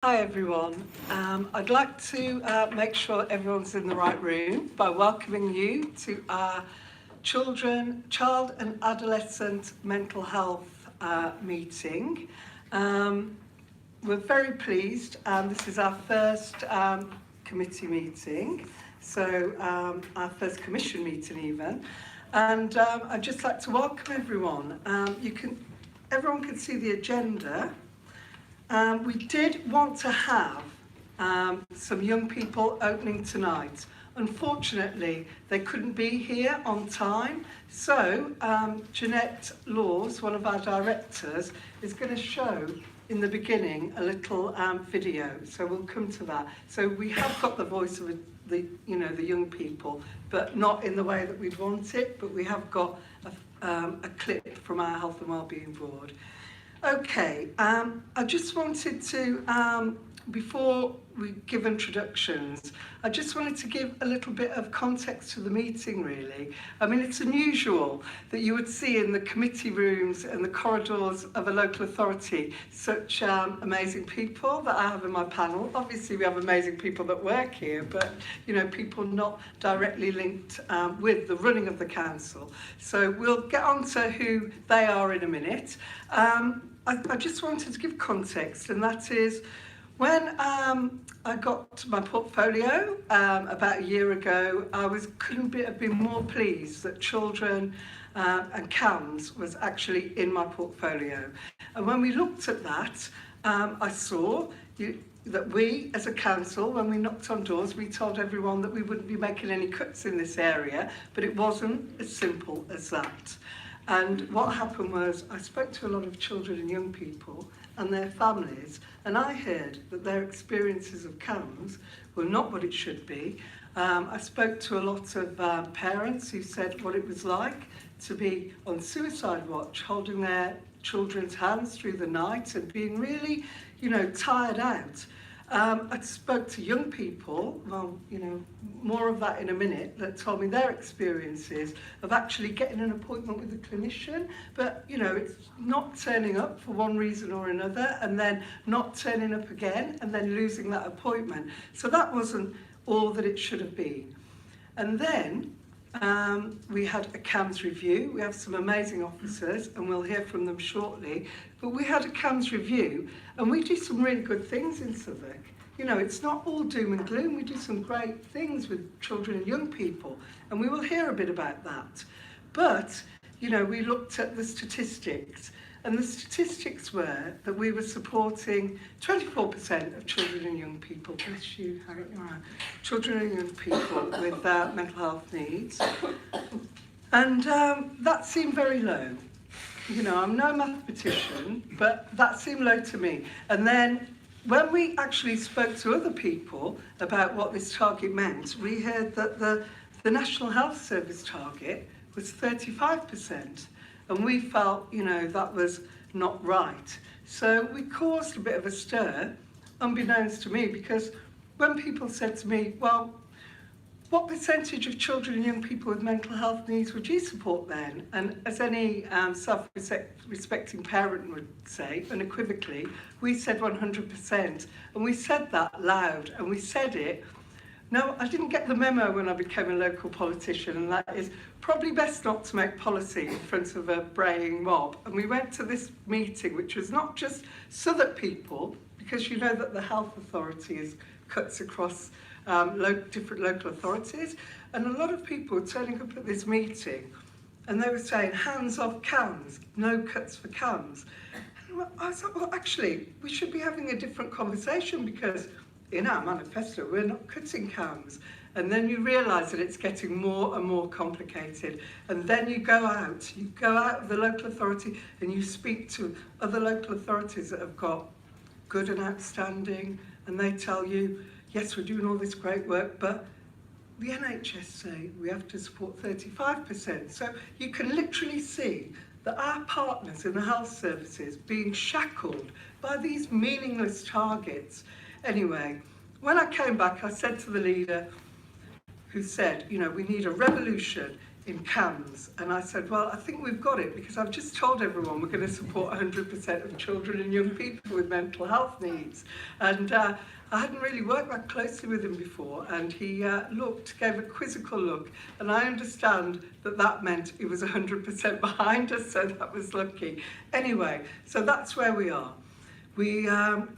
Hi everyone. I'd like to make sure everyone's in the right room by welcoming you to our Child and Adolescent Mental Health meeting. We're very pleased. This is our first committee meeting, so our first commission meeting even. And I'd just like to welcome everyone. Everyone can see the agenda. We did want to have some young people opening tonight. Unfortunately, they couldn't be here on time, so Jeanette Laws, one of our directors, is going to show in the beginning a little video, so we'll come to that. So we have got the voice of the young people, but not in the way that we'd want it, but we have got a clip from our Health and Wellbeing Board. Okay, I just wanted to, before we give introductions, I just wanted to give a little bit of context to the meeting, really. I mean, it's unusual that you would see in the committee rooms and the corridors of a local authority such amazing people that I have in my panel. Obviously, we have amazing people that work here, but, people not directly linked with the running of the council. So we'll get on to who they are in a minute. I just wanted to give context, and that is, when I got my portfolio about a year ago, I couldn't have been more pleased that children and CAMS was actually in my portfolio. And when we looked at that, I saw that we, as a council, when we knocked on doors, we told everyone that we wouldn't be making any cuts in this area, but it wasn't as simple as that. And what happened was I spoke to a lot of children and young people and their families, and I heard that their experiences of CAMS were not what it should be. I spoke to a lot of parents who said what it was like to be on suicide watch, holding their children's hands through the night and being really, tired out. I spoke to young people, more of that in a minute, that told me their experiences of actually getting an appointment with a clinician, but, it's not turning up for one reason or another, and then not turning up again, and then losing that appointment. So that wasn't all that it should have been. And then we had a CAMS review. We have some amazing officers, and we'll hear from them shortly. But we had a CAMS review, and we do some really good things in Southwark. It's not all doom and gloom. We do some great things with children and young people, and we will hear a bit about that. But, we looked at the statistics, and the statistics were that we were supporting 24% of children and young people, bless you, children and young people with mental health needs. And that seemed very low. I'm no mathematician, but that seemed low to me. And then when we actually spoke to other people about what this target meant, we heard that the National Health Service target was 35%. And we felt, that was not right. So we caused a bit of a stir, unbeknownst to me, because when people said to me, well, what percentage of children and young people with mental health needs would you support then? And as any self-respecting parent would say, unequivocally, we said 100%. And we said that loud, and we said it. No, I didn't get the memo when I became a local politician, and that is probably best not to make policy in front of a braying mob. And we went to this meeting, which was not just Southwark people, because you know that the health authority cuts across different local authorities, and a lot of people were turning up at this meeting, and they were saying, hands off CAMS, no cuts for CAMS. And I thought, well, actually, we should be having a different conversation, because in our manifesto, we're not cutting CAMS. And then you realise that it's getting more and more complicated. And then you go out of the local authority and you speak to other local authorities that have got good and outstanding, and they tell you, yes, we're doing all this great work, but the NHS say we have to support 35%. So you can literally see that our partners in the health services being shackled by these meaningless targets. Anyway, when I came back, I said to the leader, who said, we need a revolution in CAMS, and I said, well, I think we've got it, because I've just told everyone we're going to support 100% of children and young people with mental health needs. And I hadn't really worked that closely with him before, and he gave a quizzical look, and I understand that that meant he was 100% behind us, so that was lucky. Anyway, so that's where we are. We,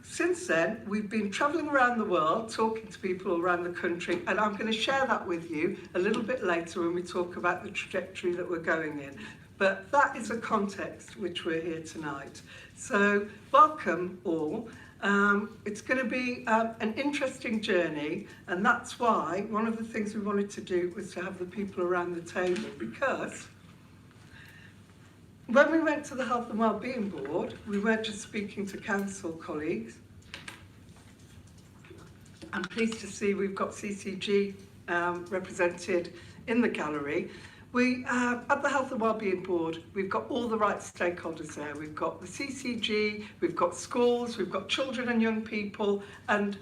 since then, we've been travelling around the world, talking to people all around the country, and I'm going to share that with you a little bit later when we talk about the trajectory that we're going in. But that is the context which we're here tonight. So, welcome all. It's going to be an interesting journey, and that's why one of the things we wanted to do was to have the people around the table, because when we went to the Health and Wellbeing Board, we weren't just speaking to council colleagues. I'm pleased to see we've got CCG represented in the gallery. We, at the Health and Wellbeing Board, we've got all the right stakeholders there. We've got the CCG, we've got schools, we've got children and young people, and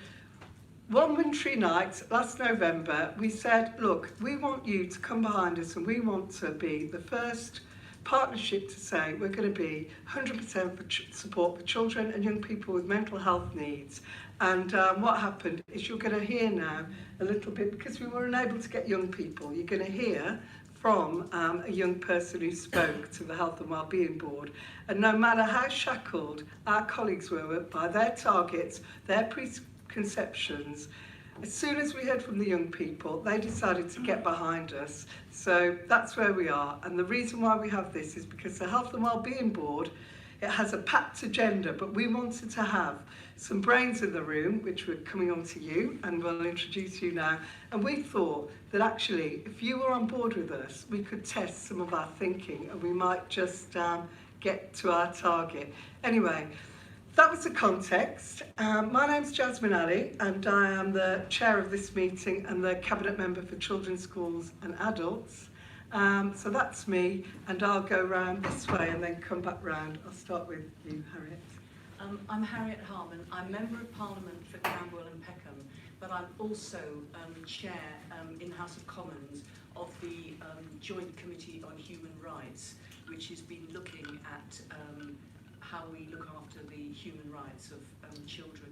one wintry night last November, we said, look, we want you to come behind us, and we want to be the first partnership to say we're going to be 100% for support for children and young people with mental health needs. And what happened is you're going to hear now a little bit, because we were unable to get young people, you're going to hear from a young person who spoke to the Health and Wellbeing Board. And no matter how shackled our colleagues were by their targets, their preconceptions, as soon as we heard from the young people, they decided to get behind us. So that's where we are. And the reason why we have this is because the Health and Wellbeing Board, it has a packed agenda, but we wanted to have some brains in the room, which we're coming on to you, and we'll introduce you now. And we thought that actually, if you were on board with us, we could test some of our thinking, and we might just get to our target. Anyway, that was the context. My name's Jasmine Ali, and I am the chair of this meeting and the Cabinet Member for Children's Schools and Adults. So that's me, and I'll go round this way and then come back round. I'll start with you, Harriet. I'm Harriet Harman. I'm Member of Parliament for Camberwell and Peckham, but I'm also chair in House of Commons of the Joint Committee on Human Rights, which has been looking at how we look after the human rights of children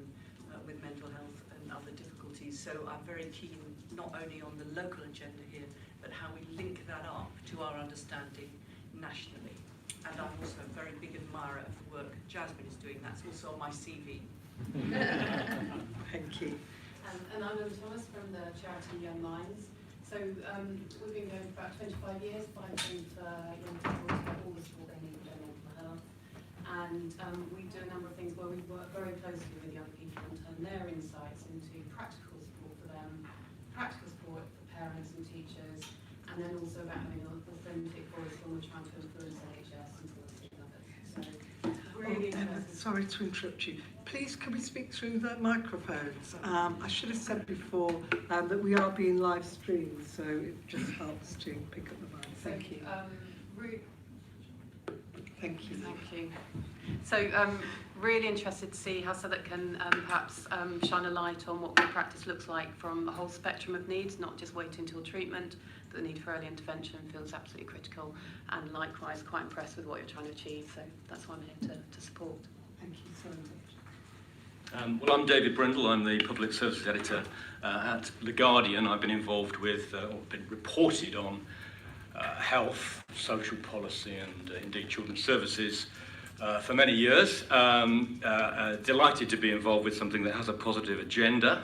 with mental health and other difficulties. So I'm very keen not only on the local agenda here, but how we link that up to our understanding nationally. And I'm also a very big admirer of the work Jasmine is doing. That's also on my CV. Thank you. And I'm Emma Thomas from the charity Young Minds. So we've been going for about 25 years, fighting for young people to get all the support they need for their mental health. And we do a number of things where we work very closely with young people and turn their insights into practical support for them, practical support for parents and teachers, and then also about having an authentic voice when we're trying to influence NHS and supporting others. So really interesting. Sorry to interrupt you. Please, can we speak through the microphones? I should have said before that we are being live streamed, so it just helps to pick up the mic. Thank you. Thank you. Thank you. So really interested to see how Southwark can perhaps shine a light on what good practice looks like from a whole spectrum of needs, not just waiting until treatment, but the need for early intervention feels absolutely critical, and likewise quite impressed with what you're trying to achieve. So that's why I'm here to support. Thank you so much. Well, I'm David Brindle. I'm the Public Services Editor at The Guardian. I've been involved with, or been reported on, health, social policy and indeed children's services for many years. Delighted to be involved with something that has a positive agenda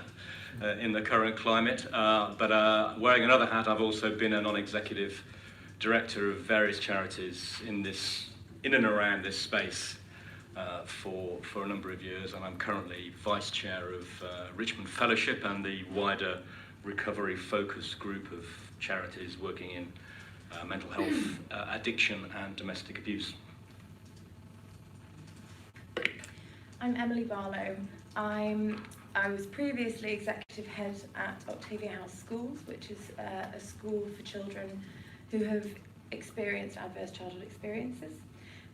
in the current climate, but wearing another hat, I've also been a non-executive director of various charities in and around this space for a number of years, and I'm currently Vice Chair of Richmond Fellowship and the wider recovery focus group of charities working in mental health, addiction and domestic abuse. I'm Emily Barlow. I was previously executive head at Octavia House Schools, which is a school for children who have experienced adverse childhood experiences.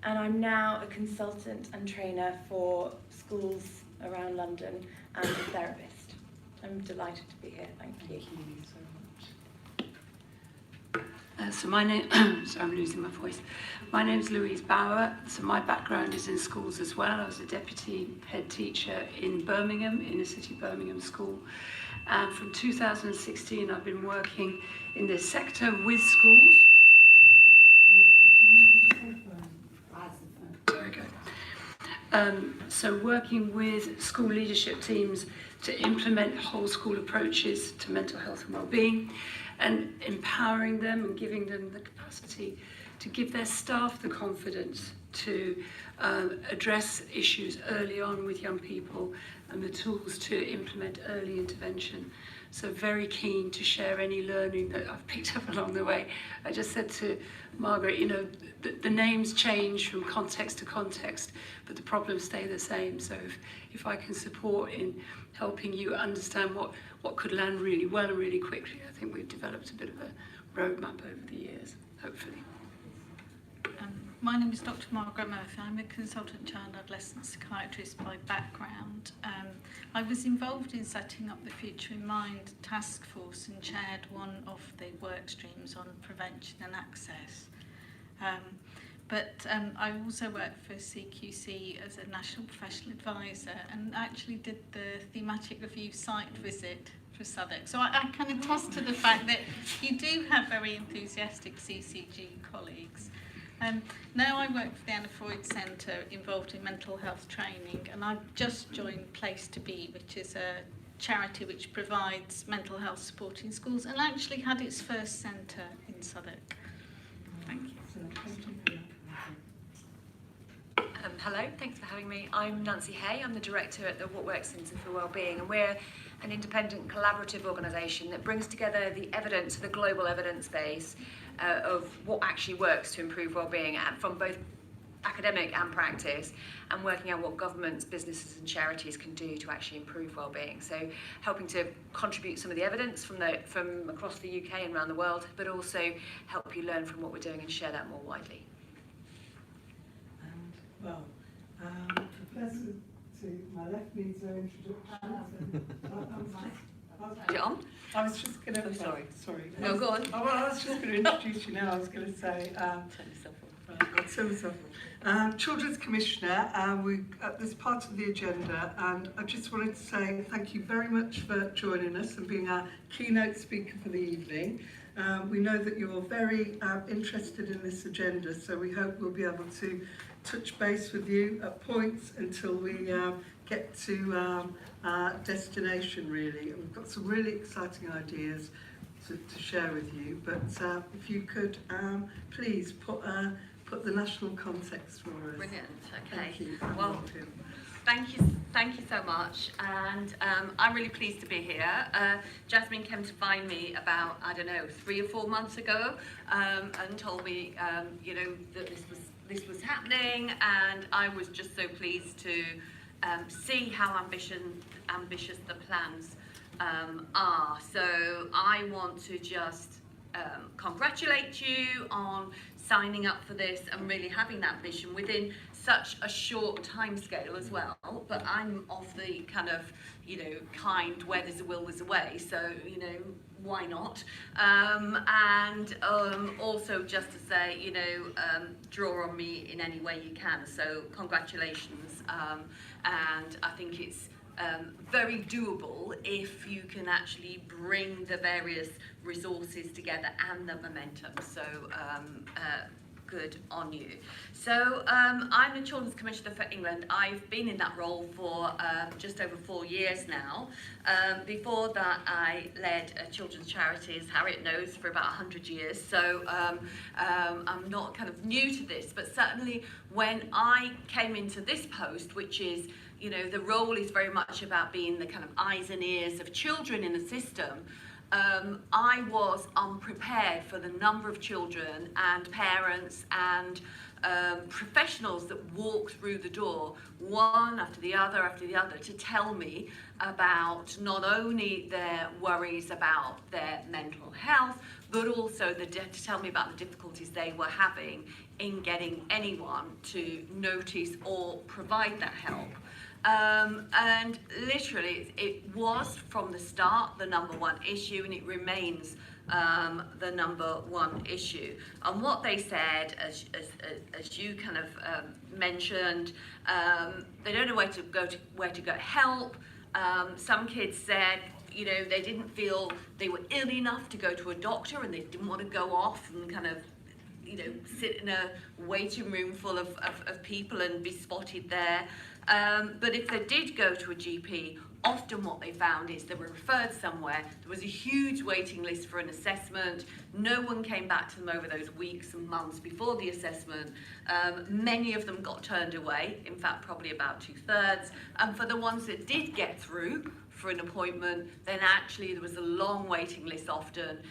And I'm now a consultant and trainer for schools around London and a therapist. I'm delighted to be here. Thank you. Thank you so much. So my name, sorry, I'm losing my voice. My name's Louise Bauer. So my background is in schools as well. I was a deputy head teacher in Birmingham, inner city Birmingham school. And from 2016, I've been working in this sector with schools. Very good. So working with school leadership teams to implement whole school approaches to mental health and well-being, and empowering them and giving them the capacity to give their staff the confidence to address issues early on with young people and the tools to implement early intervention. So very keen to share any learning that I've picked up along the way. I just said to Margaret, you know, the names change from context to context, but the problems stay the same. So if I can support in helping you understand what could land really well and really quickly, I think we've developed a bit of a roadmap over the years, hopefully. My name is Dr. Margaret Murphy. I'm a consultant child adolescent psychiatrist by background. I was involved in setting up the Future in Mind task force and chaired one of the work streams on prevention and access. But I also worked for CQC as a national professional advisor and actually did the thematic review site visit for Southwark. So I can attest to the fact that you do have very enthusiastic CCG colleagues. Now I work for the Anna Freud Centre involved in mental health training, and I've just joined Place to Be, which is a charity which provides mental health support in schools and actually had its first centre in Southwark. Thank you. Hello, thanks for having me. I'm Nancy Hay. I'm the director at the What Works Centre for Wellbeing, and we're an independent collaborative organisation that brings together the evidence, the global evidence base of what actually works to improve wellbeing from both academic and practice, and working out what governments, businesses and charities can do to actually improve wellbeing. So helping to contribute some of the evidence from across the UK and around the world, but also help you learn from what we're doing and share that more widely. Well, the person to my left needs no introduction. Is it on? I was just going to... Oh, sorry. Sorry. No, go on. Oh, well, I was just going to introduce you now. I was going to say... Turn yourself on. Children's Commissioner, we at this part of the agenda, and I just wanted to say thank you very much for joining us and being our keynote speaker for the evening. We know that you're very interested in this agenda, so we hope we'll be able to touch base with you at points until we get to our destination, really. And we've got some really exciting ideas to share with you, but if you could please put the national context for us. Brilliant. Okay. Thank you. Well, thank you so much, and I'm really pleased to be here. Jasmine came to find me about, I don't know, 3 or 4 months ago, and told me, you know, that this was happening, and I was just so pleased to see how ambitious the plans are. So I want to just congratulate you on signing up for this and really having that vision within such a short time scale as well. But I'm of the kind where there's a will, there's a way. So, you know, why not? And also just to say, you know, draw on me in any way you can. So congratulations. And I think it's very doable if you can actually bring the various resources together and the momentum. So good on you. So I'm the Children's Commissioner for England. I've been in that role for just over 4 years now. Before that, I led a children's charity, as Harriet knows, for about 100 years. So I'm not kind of new to this, but certainly when I came into this post, which is, you know, the role is very much about being the kind of eyes and ears of children in the system. I was unprepared for the number of children and parents and professionals that walked through the door, one after the other, to tell me about not only their worries about their mental health, but also to tell me about the difficulties they were having in getting anyone to notice or provide that help. And literally, it was from the start the number one issue, and it remains the number one issue. And what they said, as you kind of mentioned, they don't know where to get help. Some kids said, you know, they didn't feel they were ill enough to go to a doctor, and they didn't want to go off and kind of, you know, sit in a waiting room full of people and be spotted there. But if they did go to a GP, often what they found is they were referred somewhere. There was a huge waiting list for an assessment. No one came back to them over those weeks and months before the assessment. Many of them got turned away, in fact, probably about 2/3. And for the ones that did get through for an appointment, then actually there was a long waiting list often,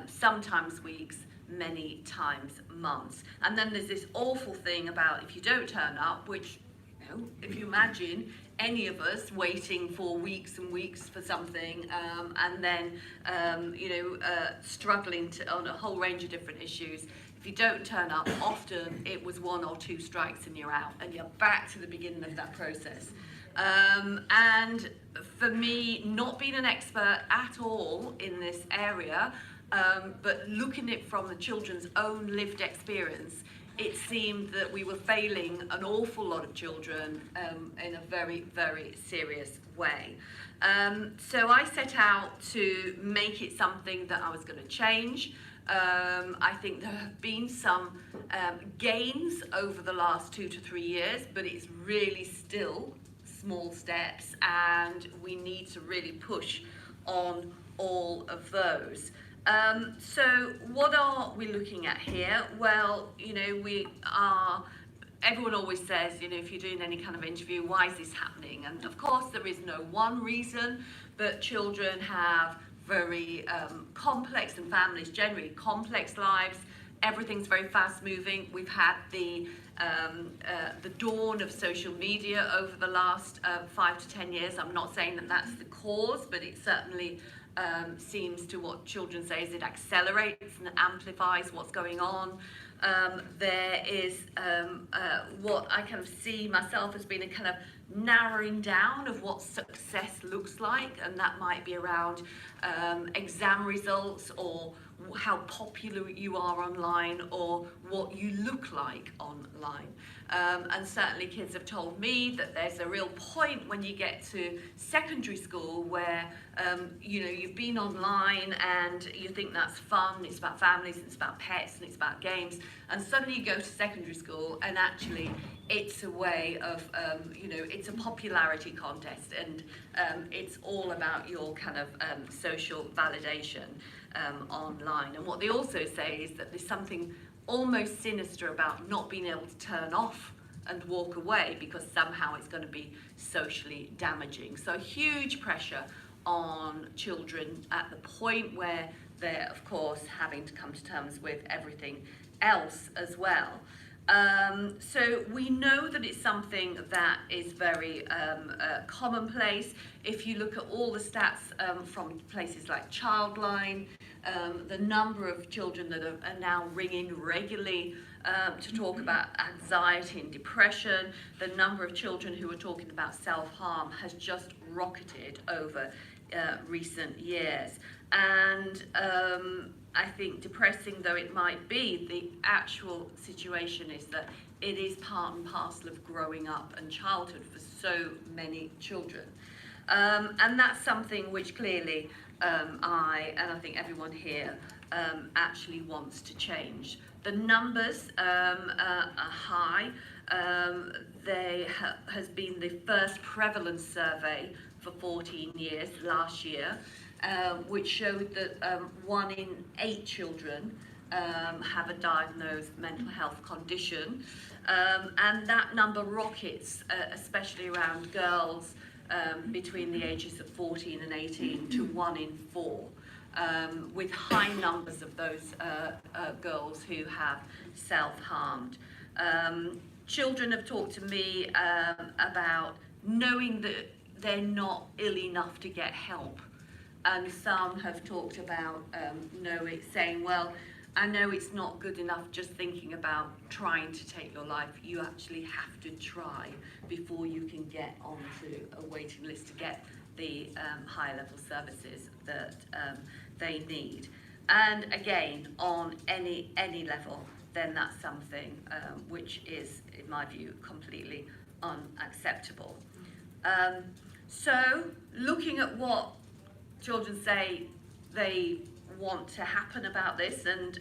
sometimes weeks, many times months. And then there's this awful thing about if you don't turn up, which, you know, if you imagine any of us waiting for weeks and weeks for something, and then struggling on a whole range of different issues. If you don't turn up, often it was 1 or 2 strikes and you're out, and you're back to the beginning of that process. And for me, not being an expert at all in this area, but looking at it from the children's own lived experience, it seemed that we were failing an awful lot of children in a very, very serious way. So I set out to make it something that I was going to change. I think there have been some gains over the last 2 to 3 years, but it's really still small steps, and we need to really push on all of those. So what are we looking at here? Well, you know, everyone always says, you know, if you're doing any kind of interview, why is this happening? And of course, there is no one reason, but children have very complex, and families generally complex lives. Everything's very fast moving. We've had the dawn of social media over the last 5 to 10 years. I'm not saying that that's the cause, but it certainly seems to, what children say, is it accelerates and amplifies what's going on. There is what I kind of see myself as being a kind of narrowing down of what success looks like, and that might be around exam results, or how popular you are online, or what you look like online. And certainly kids have told me that there's a real point when you get to secondary school where you know, you've been online and you think that's fun, it's about families, it's about pets, and it's about games, and suddenly you go to secondary school and actually it's a way of, you know, it's a popularity contest, and it's all about your kind of social validation online. And what they also say is that there's something almost sinister about not being able to turn off and walk away, because somehow it's going to be socially damaging. So huge pressure on children at the point where they're, of course, having to come to terms with everything else as well. So we know that it's something that is very commonplace. If you look at all the stats from places like Childline, the number of children that are now ringing regularly to talk about anxiety and depression, the number of children who are talking about self-harm has just rocketed over recent years. And I think, depressing though it might be, the actual situation is that it is part and parcel of growing up and childhood for so many children. And that's something which clearly I think everyone here actually wants to change. The numbers are high. There has been the first prevalence survey for 14 years last year, which showed that 1 in 8 children have a diagnosed mental health condition, and that number rockets, especially around girls between the ages of 14 and 18, to 1 in 4, with high numbers of those girls who have self-harmed. Children have talked to me about knowing that they're not ill enough to get help. And some have talked about saying, well, I know it's not good enough just thinking about trying to take your life. You actually have to try before you can get onto a waiting list to get the higher level services that they need. And again, on any level, then that's something which is, in my view, completely unacceptable. So, looking at what children say they want to happen about this, and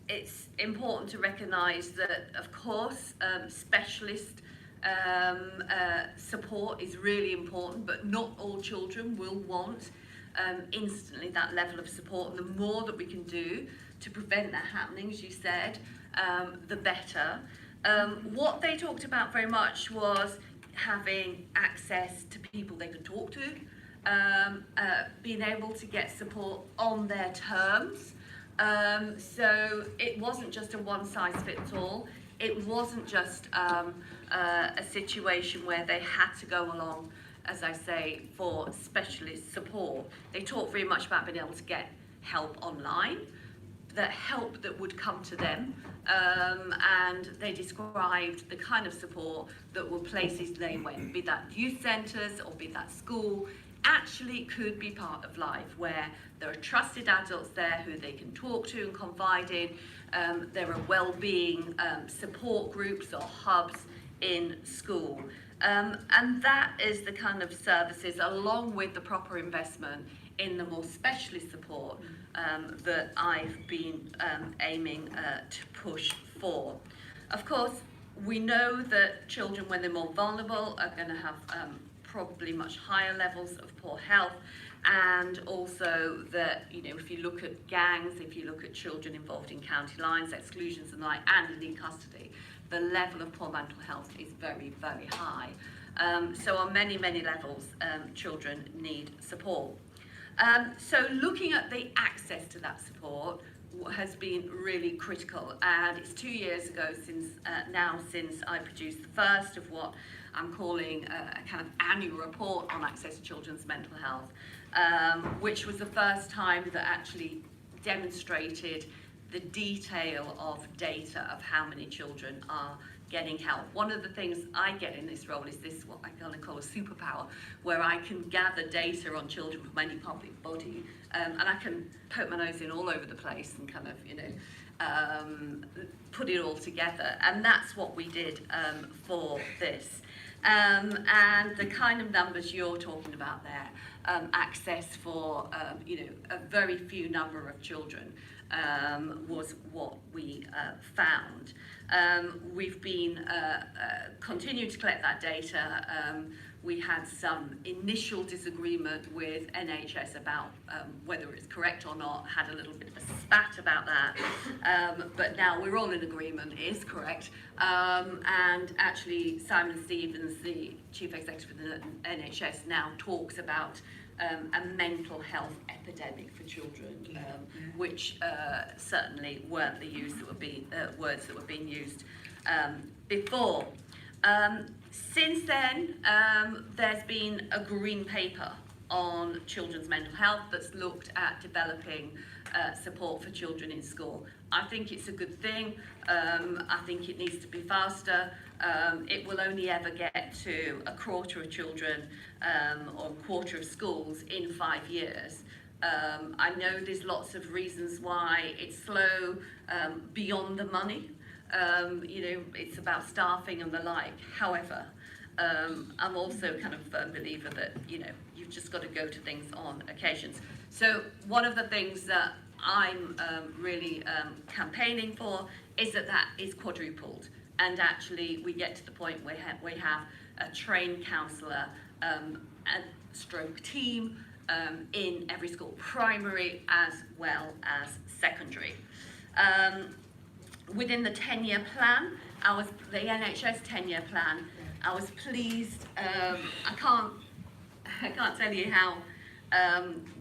it's important to recognise that, of course, specialist support is really important, but not all children will want instantly that level of support, and the more that we can do to prevent that happening, as you said, the better. What they talked about very much was having access to people they could talk to, being able to get support on their terms. So it wasn't just a one-size-fits-all. It wasn't just a situation where they had to go along, as I say, for specialist support. They talked very much about being able to get help online, the help that would come to them, and they described the kind of support that were places they went, be that youth centres or be that school, actually could be part of life, where there are trusted adults there who they can talk to and confide in. There are well-being support groups or hubs in school. And that is the kind of services, along with the proper investment in the more specialist support that I've been aiming to push for. Of course, we know that children, when they're more vulnerable, are going to have probably much higher levels of poor health, and also that, you know, if you look at gangs, if you look at children involved in county lines, exclusions and the like, and in custody, the level of poor mental health is very, very high. So on many, many levels, children need support. So looking at the access to that support has been really critical, and it's 2 years ago since I produced the first of what I'm calling a kind of annual report on access to children's mental health, which was the first time that actually demonstrated the detail of data of how many children are getting help. One of the things I get in this role is this, what I kind of call a superpower, where I can gather data on children from any public body, and I can poke my nose in all over the place and kind of, you know, put it all together. And that's what we did for this. And the kind of numbers you're talking about there, access for, you know, a very few number of children, was what we found. We've been continuing to collect that data. We had some initial disagreement with NHS about whether it's correct or not, had a little bit of a spat about that, but now we're all in agreement it is correct. And actually Simon Stevens, the Chief Executive of the NHS, now talks about a mental health epidemic for children, which certainly weren't the words that were being used before. Since then, there's been a green paper on children's mental health that's looked at developing support for children in school. I think it's a good thing. I think it needs to be faster. It will only ever get to a quarter of children or a quarter of schools in 5 years. I know there's lots of reasons why it's slow, beyond the money. You know, it's about staffing and the like. However, I'm also kind of a firm believer that, you know, you've just got to go to things on occasions. So one of the things that I'm really campaigning for is that is quadrupled, and actually we get to the point where we have a trained counsellor and stroke team in every school, primary as well as secondary. Within the 10-year plan, the NHS 10-year plan, I was pleased. I can't tell you how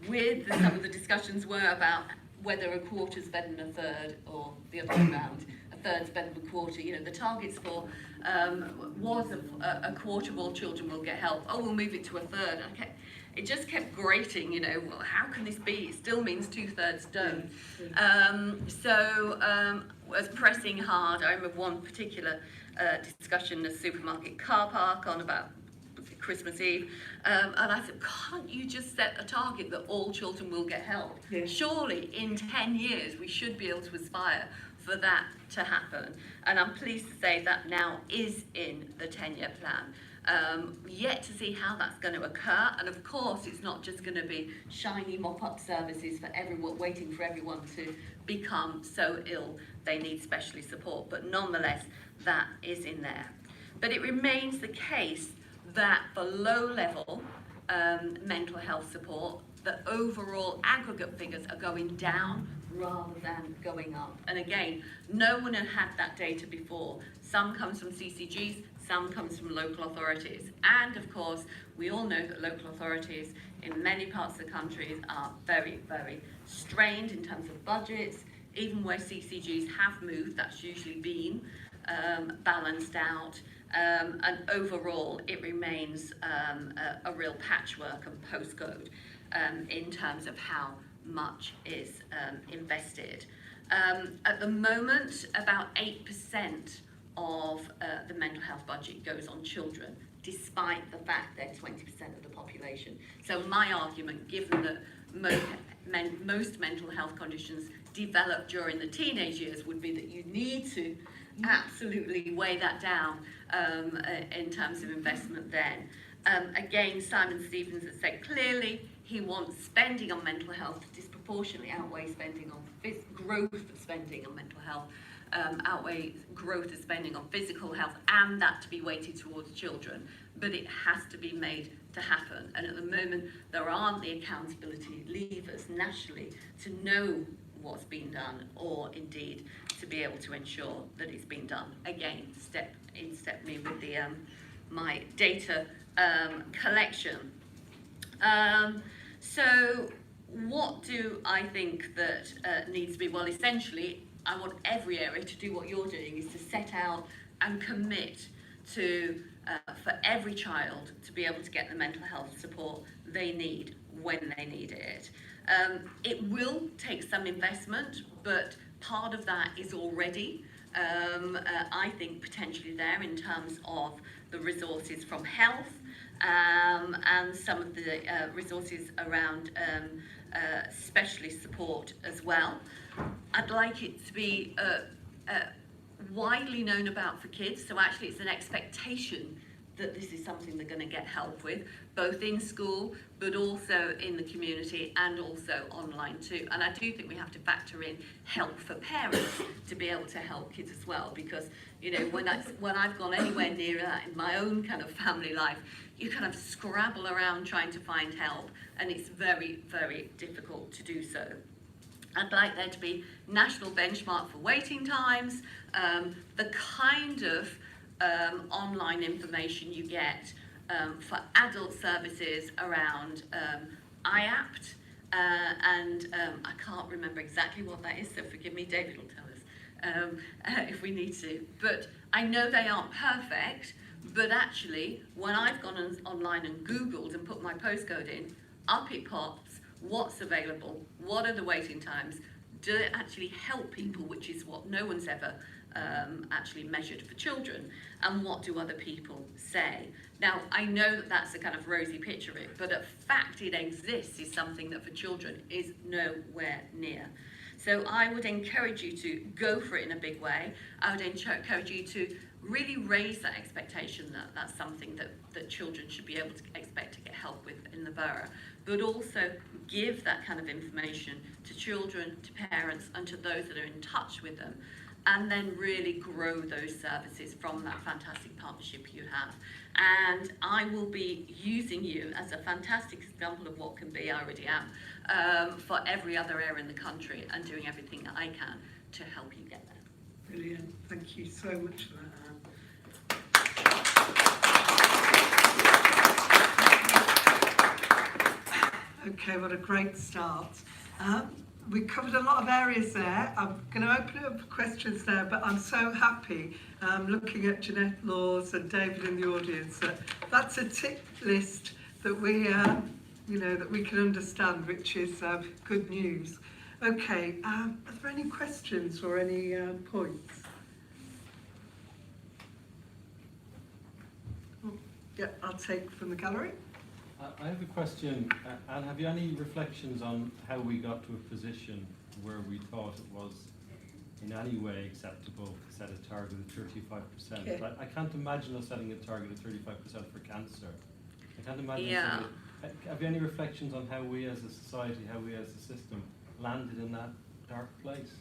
weird some of the discussions were about whether a quarter's better than a third or the other way around. A third's better than a quarter. You know, the targets for was a quarter of all children will get help. Oh, we'll move it to a third. Okay. It just kept grating, you know, well, how can this be? It still means 2/3 don't. Was pressing hard. I remember one particular discussion in a supermarket car park on about Christmas Eve, and I said, can't you just set a target that all children will get help? Yeah. Surely in 10 years we should be able to aspire for that to happen. And I'm pleased to say that now is in the 10-year plan. Yet to see how that's going to occur, and of course it's not just going to be shiny mop-up services for everyone, waiting for everyone to become so ill they need specialist support, but nonetheless that is in there. But it remains the case that for low-level mental health support, the overall aggregate figures are going down rather than going up. And again, no one had had that data before. Some comes from CCGs, some comes from local authorities. And of course, we all know that local authorities in many parts of the country are very, very strained in terms of budgets. Even where CCGs have moved, that's usually been balanced out. And overall, it remains a real patchwork and postcode in terms of how much is invested. At the moment, about 8% of the mental health budget goes on children, despite the fact they're 20% of the population. So my argument, given that most mental health conditions develop during the teenage years, would be that you need to absolutely weigh that down in terms of investment then. Again, Simon Stevens has said clearly he wants spending on mental health to disproportionately outweigh spending on growth of spending on mental health, outweigh growth of spending on physical health, and that to be weighted towards children. But it has to be made to happen. And at the moment, there aren't the accountability levers nationally to know what's been done, or indeed to be able to ensure that it's been done. Again, step me with the my data collection. So what do I think that needs to be? Well, essentially, I want every area to do what you're doing, is to set out and commit to, for every child to be able to get the mental health support they need when they need it. It will take some investment, but part of that is already, I think, potentially there in terms of the resources from health, and some of the resources around specialist support as well. I'd like it to be widely known about for kids, so actually it's an expectation that this is something they're going to get help with, both in school, but also in the community, and also online too. And I do think we have to factor in help for parents to be able to help kids as well, because, you know, when I've gone anywhere near that in my own kind of family life, you kind of scrabble around trying to find help, and it's very, very difficult to do so. I'd like there to be national benchmark for waiting times, the kind of online information you get for adult services around IAPT, and I can't remember exactly what that is, so forgive me, David will tell us if we need to. But I know they aren't perfect, but actually when I've gone online and Googled and put my postcode in, up it pops what's available, what are the waiting times, do it actually help people, which is what no one's ever actually measured for children, and what do other people say. Now, I know that that's a kind of rosy picture of it, but the fact it exists is something that for children is nowhere near. So I would encourage you to go for it in a big way. I would encourage you to really raise that expectation that that's something that children should be able to expect to get help with in the borough, but also give that kind of information to children, to parents, and to those that are in touch with them, and then really grow those services from that fantastic partnership you have. And I will be using you as a fantastic example of what can be, I already am, for every other area in the country, and doing everything that I can to help you get there. Brilliant. Thank you so much for that, Anne. Okay, what a great start. we covered a lot of areas there. I'm going to open it up for questions now, but I'm so happy looking at Jeanette Laws and David in the audience that that's a tick list that we, that we can understand, which is good news. Okay, are there any questions or any points? Oh, yeah, I'll take from the gallery. I have a question. Anne, have you any reflections on how we got to a position where we thought it was in any way acceptable to set a target of 35%? Okay. I can't imagine us setting a target of 35% for cancer. I can't imagine. Yeah. Have you any reflections on how we as a society, how we as a system landed in that dark place?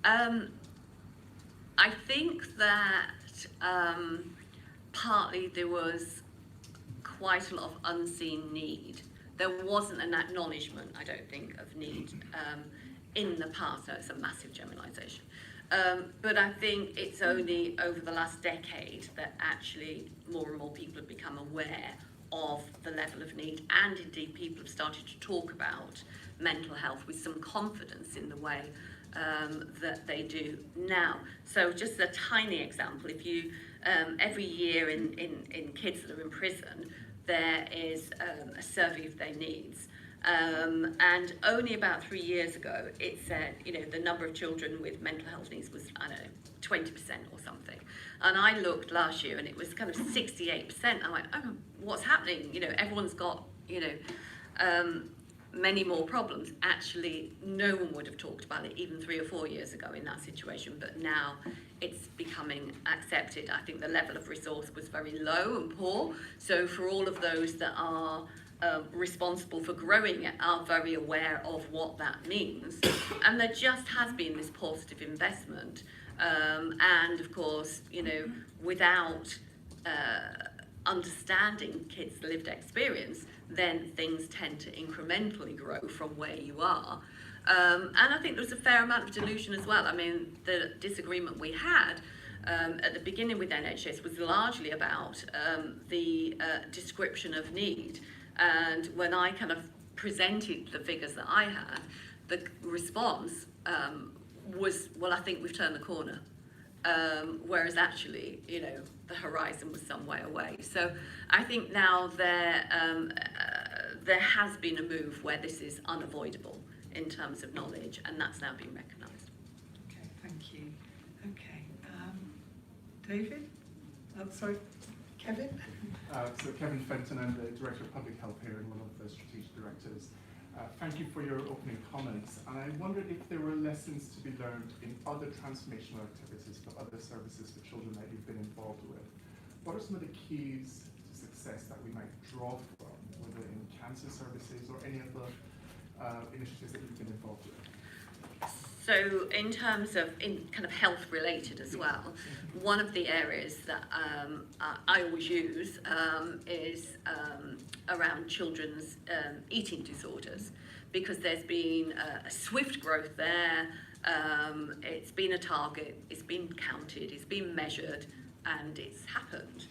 I think that partly there was quite a lot of unseen need. There wasn't an acknowledgement, I don't think, of need in the past. So it's a massive generalisation. But I think it's only over the last decade that actually more and more people have become aware of the level of need, and indeed people have started to talk about mental health with some confidence in the way that they do now. So just a tiny example, if you every year in kids that are in prison, there is a survey of their needs. And only about 3 years ago, it said, the number of children with mental health needs was, 20% or something. And I looked last year and it was kind of 68%. I went, oh, what's happening? Everyone's got, many more problems. Actually, no one would have talked about it even 3 or 4 years ago in that situation, but now it's becoming accepted. I think the level of resource was very low and poor, so for all of those that are responsible for growing it are very aware of what that means, and there just has been this positive investment, and of course, without understanding kids' lived experience, then things tend to incrementally grow from where you are. And I think there was a fair amount of delusion as well. I mean, the disagreement we had at the beginning with NHS was largely about the description of need. And when I kind of presented the figures that I had, the response was, well, I think we've turned the corner. Whereas actually, the horizon was some way away. So I think now there has been a move where this is unavoidable in terms of knowledge, and that's now been recognised. Okay, thank you. Okay, David? I'm sorry, Kevin? So Kevin Fenton, I'm the Director of Public Health here and one of the Strategic Directors. Thank you for your opening comments, and I wondered if there were lessons to be learned in other transformational activities for other services for children that you've been involved with. What are some of the keys to success that we might draw from, whether in cancer services or any of the initiatives that you've been involved with? So in terms of kind of health related as well, one of the areas that I always use is around children's eating disorders, because there's been a swift growth there. It's been a target, it's been counted, it's been measured, and it's happened.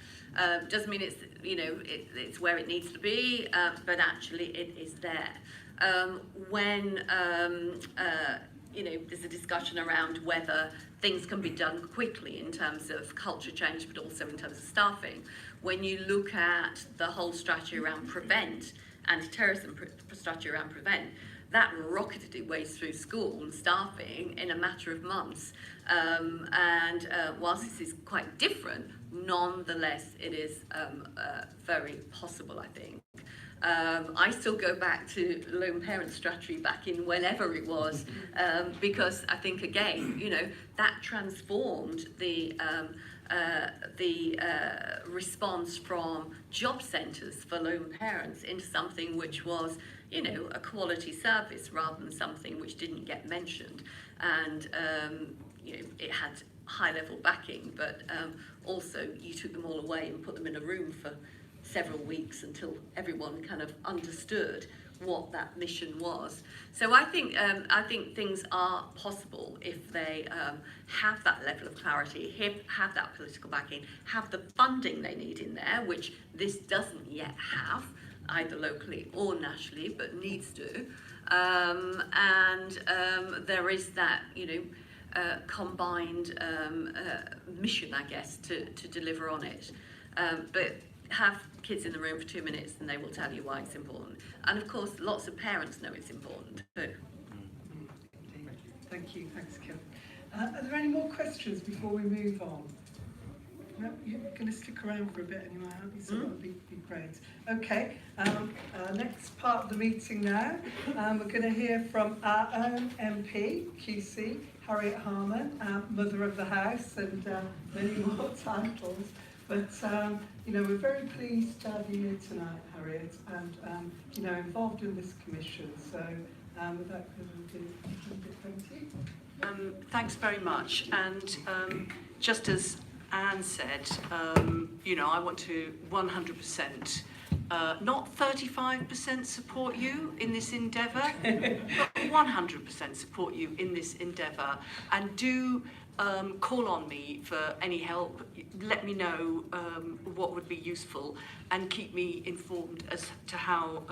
Doesn't mean it's it's where it needs to be, but actually it is there. When there's a discussion around whether things can be done quickly in terms of culture change, but also in terms of staffing. When you look at the whole strategy around prevent, anti-terrorism strategy around prevent, that rocketed its way through school and staffing in a matter of months. And whilst this is quite different, nonetheless, it is very possible, I think. I still go back to lone parent strategy back in whenever it was, because I think, again, that transformed the response from job centres for lone parents into something which was, a quality service rather than something which didn't get mentioned. And, it had high-level backing, but also you took them all away and put them in a room for several weeks until everyone kind of understood what that mission was. So I think things are possible if they have that level of clarity, have that political backing, have the funding they need in there, which this doesn't yet have. either locally or nationally, but needs to. There is that, combined mission, I guess, to deliver on it. But have kids in the room for 2 minutes and they will tell you why it's important. And of course, lots of parents know it's important too. Thank you. Thanks, Kim. Are there any more questions before we move on? No, you're going to stick around for a bit anyway, aren't you? So that'll be great. Okay, next part of the meeting now. We're going to hear from our own MP, QC, Harriet Harman, Mother of the House, and many more titles. But, we're very pleased to have you here tonight, Harriet, and, involved in this commission. So, without further ado, thank you. Thanks very much. And just as Anne said, I want to 100%, not 35% support you in this endeavour, but 100% support you in this endeavour. And do call on me for any help. Let me know what would be useful and keep me informed as to how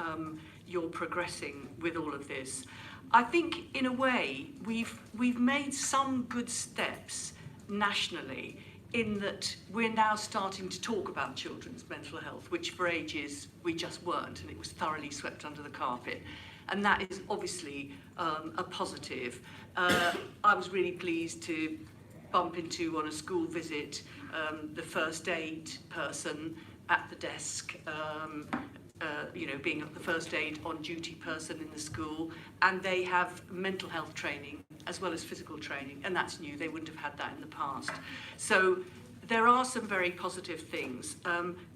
you're progressing with all of this. I think, in a way, we've made some good steps nationally in that we're now starting to talk about children's mental health, which for ages we just weren't, and it was thoroughly swept under the carpet. And that is obviously a positive. I was really pleased to bump into, on a school visit, the first aid person at the desk, being the first aid on duty person in the school, and they have mental health training as well as physical training, and that's new. They wouldn't have had that in the past. So there are some very positive things,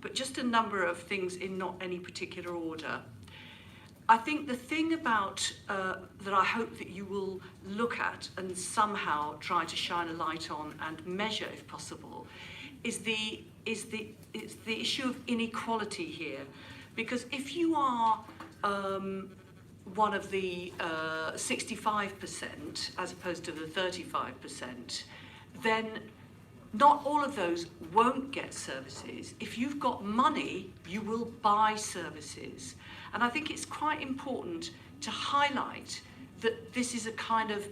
but just a number of things in not any particular order. I think the thing about that I hope that you will look at and somehow try to shine a light on and measure, if possible, is the issue of inequality here. Because if you are one of the 65% as opposed to the 35%, then not all of those won't get services. If you've got money, you will buy services. And I think it's quite important to highlight that this is a kind of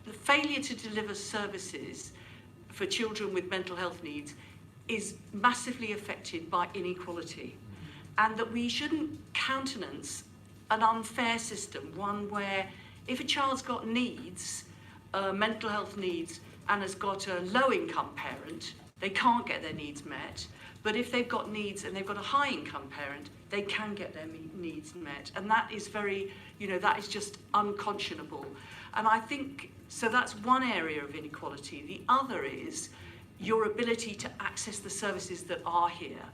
the failure to deliver services for children with mental health needs is massively affected by inequality. And that we shouldn't countenance an unfair system, one where if a child's got needs, mental health needs, and has got a low-income parent, they can't get their needs met. But if they've got needs and they've got a high-income parent, they can get their needs met. And that is very, that is just unconscionable. And I think, so that's one area of inequality. The other is your ability to access the services that are here,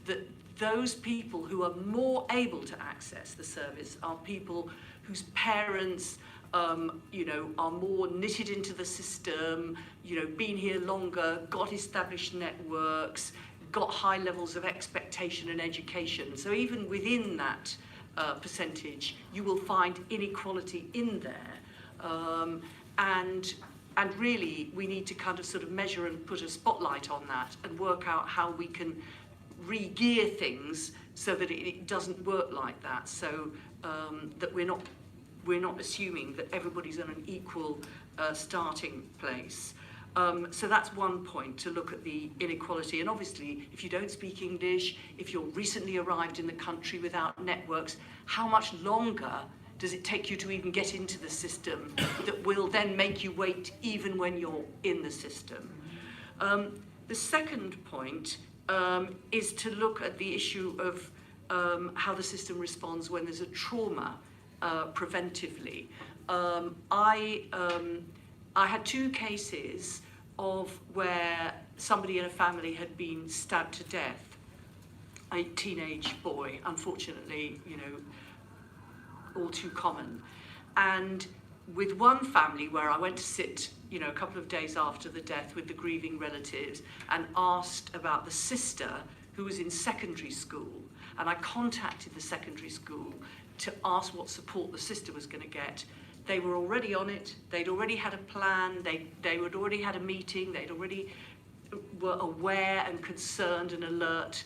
that those people who are more able to access the service are people whose parents, are more knitted into the system, been here longer, got established networks, got high levels of expectation and education. So even within that percentage, you will find inequality in there. And really, we need to kind of sort of measure and put a spotlight on that and work out how we can re-gear things so that it doesn't work like that, so that we're not assuming that everybody's on an equal starting place. So that's one point, to look at the inequality. And obviously, if you don't speak English, if you're recently arrived in the country without networks, how much longer does it take you to even get into the system that will then make you wait even when you're in the system? The second point is to look at the issue of how the system responds when there's a trauma preventively. I had 2 cases of where somebody in a family had been stabbed to death, a teenage boy, unfortunately, all too common. And with one family where I went to sit, a couple of days after the death with the grieving relatives and asked about the sister who was in secondary school, and I contacted the secondary school to ask what support the sister was going to get. They were already on it, they'd already had a plan, they had already had a meeting, they'd already were aware and concerned and alert,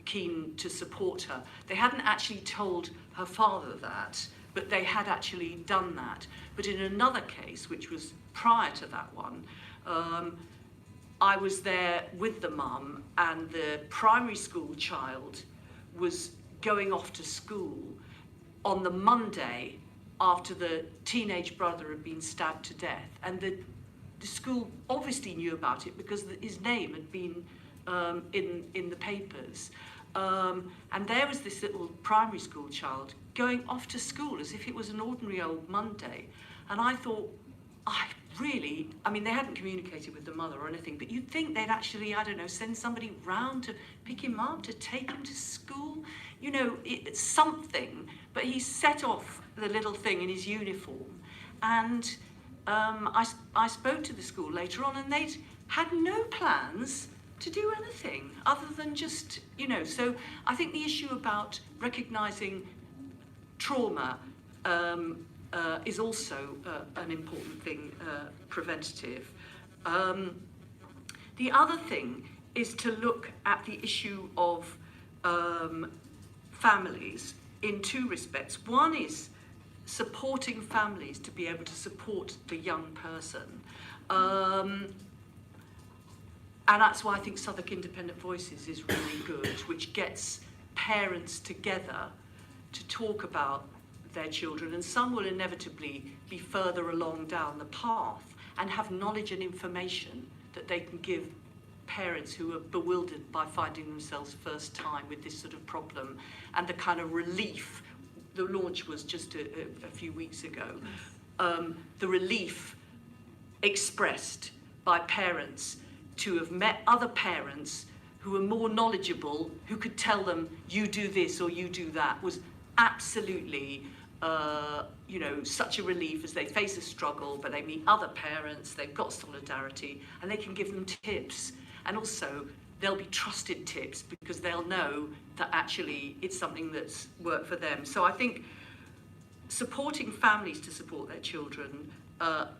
keen to support her. They hadn't actually told her father that, but they had actually done that. But in another case, which was prior to that one, I was there with the mum, and the primary school child was going off to school on the Monday after the teenage brother had been stabbed to death. And the school obviously knew about it because his name had been in the papers. And there was this little primary school child going off to school as if it was an ordinary old Monday. And I thought, I mean, they hadn't communicated with the mother or anything, but you'd think they'd actually, I don't know, send somebody round to pick him up, to take him to school, you know, it's something. But he set off the little thing in his uniform. And I spoke to the school later on, and they'd had no plans to do anything other than just, you know. So I think the issue about recognising trauma is also an important thing, preventative. The other thing is to look at the issue of families in two respects. One is supporting families to be able to support the young person. And that's why I think Southwark Independent Voices is really good, which gets parents together to talk about their children, and some will inevitably be further along down the path and have knowledge and information that they can give parents who are bewildered by finding themselves first time with this sort of problem, and the kind of relief. The launch was just a few weeks ago. The relief expressed by parents to have met other parents who were more knowledgeable, who could tell them, you do this or you do that, was absolutely you know, such a relief as they face a struggle, but they meet other parents, they've got solidarity, and they can give them tips. And also, they'll be trusted tips because they'll know that actually it's something that's worked for them. So I think supporting families to support their children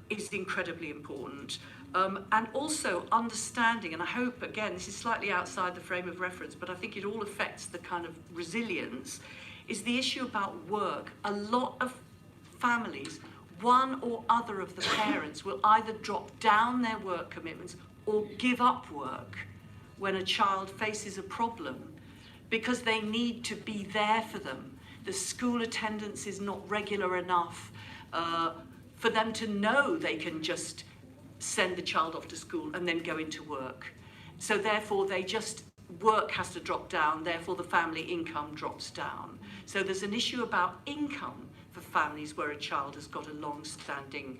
is incredibly important. And also understanding, and I hope, again, this is slightly outside the frame of reference, but I think it all affects the kind of resilience, is the issue about work. A lot of families, one or other of the parents will either drop down their work commitments or give up work when a child faces a problem because they need to be there for them. The school attendance is not regular enough for them to know they can just send the child off to school and then go into work. So therefore work has to drop down, therefore the family income drops down. So there's an issue about income for families where a child has got a long-standing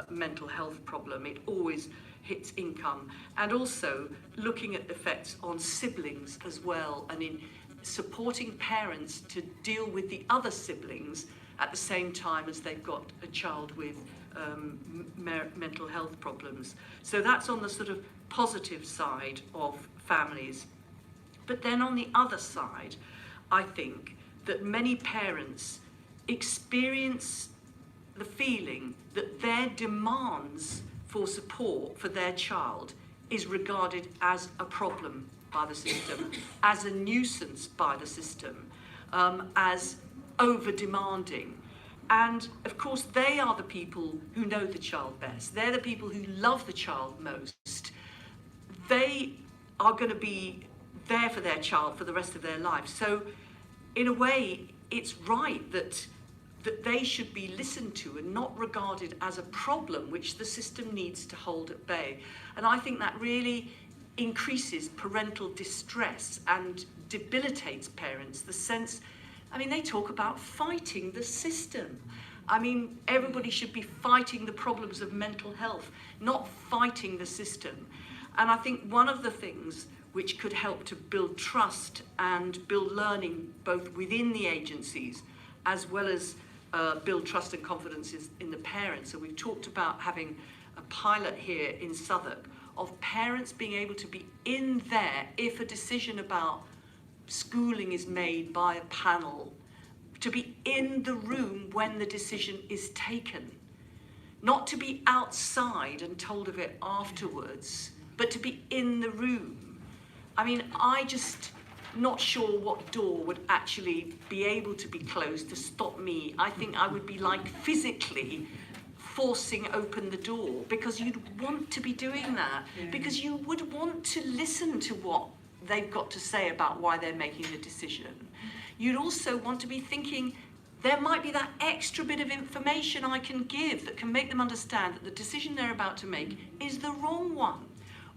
mental health problem. It always hits income. And also looking at effects on siblings as well, and in supporting parents to deal with the other siblings at the same time as they've got a child with mental health problems. So that's on the sort of positive side of families. But then on the other side, I think that many parents experience the feeling that their demands for support for their child is regarded as a problem by the system, as a nuisance by the system, as over-demanding. And of course, they are the people who know the child best. They're the people who love the child most. They are going to be there for their child for the rest of their life. So in a way, it's right that they should be listened to and not regarded as a problem which the system needs to hold at bay. And I think that really increases parental distress and debilitates parents. The sense, I mean, they talk about fighting the system. I mean, everybody should be fighting the problems of mental health, not fighting the system. And I think one of the things which could help to build trust and build learning both within the agencies as well as build trust and confidence in the parents. So we've talked about having a pilot here in Southwark of parents being able to be in there if a decision about schooling is made by a panel, to be in the room when the decision is taken, not to be outside and told of it afterwards, but to be in the room. I mean, I just not sure what door would actually be able to be closed to stop me. I think I would be like physically forcing open the door, because you'd want to be doing that, because you would want to listen to what they've got to say about why they're making the decision. You'd also want to be thinking, there might be that extra bit of information I can give that can make them understand that the decision they're about to make is the wrong one.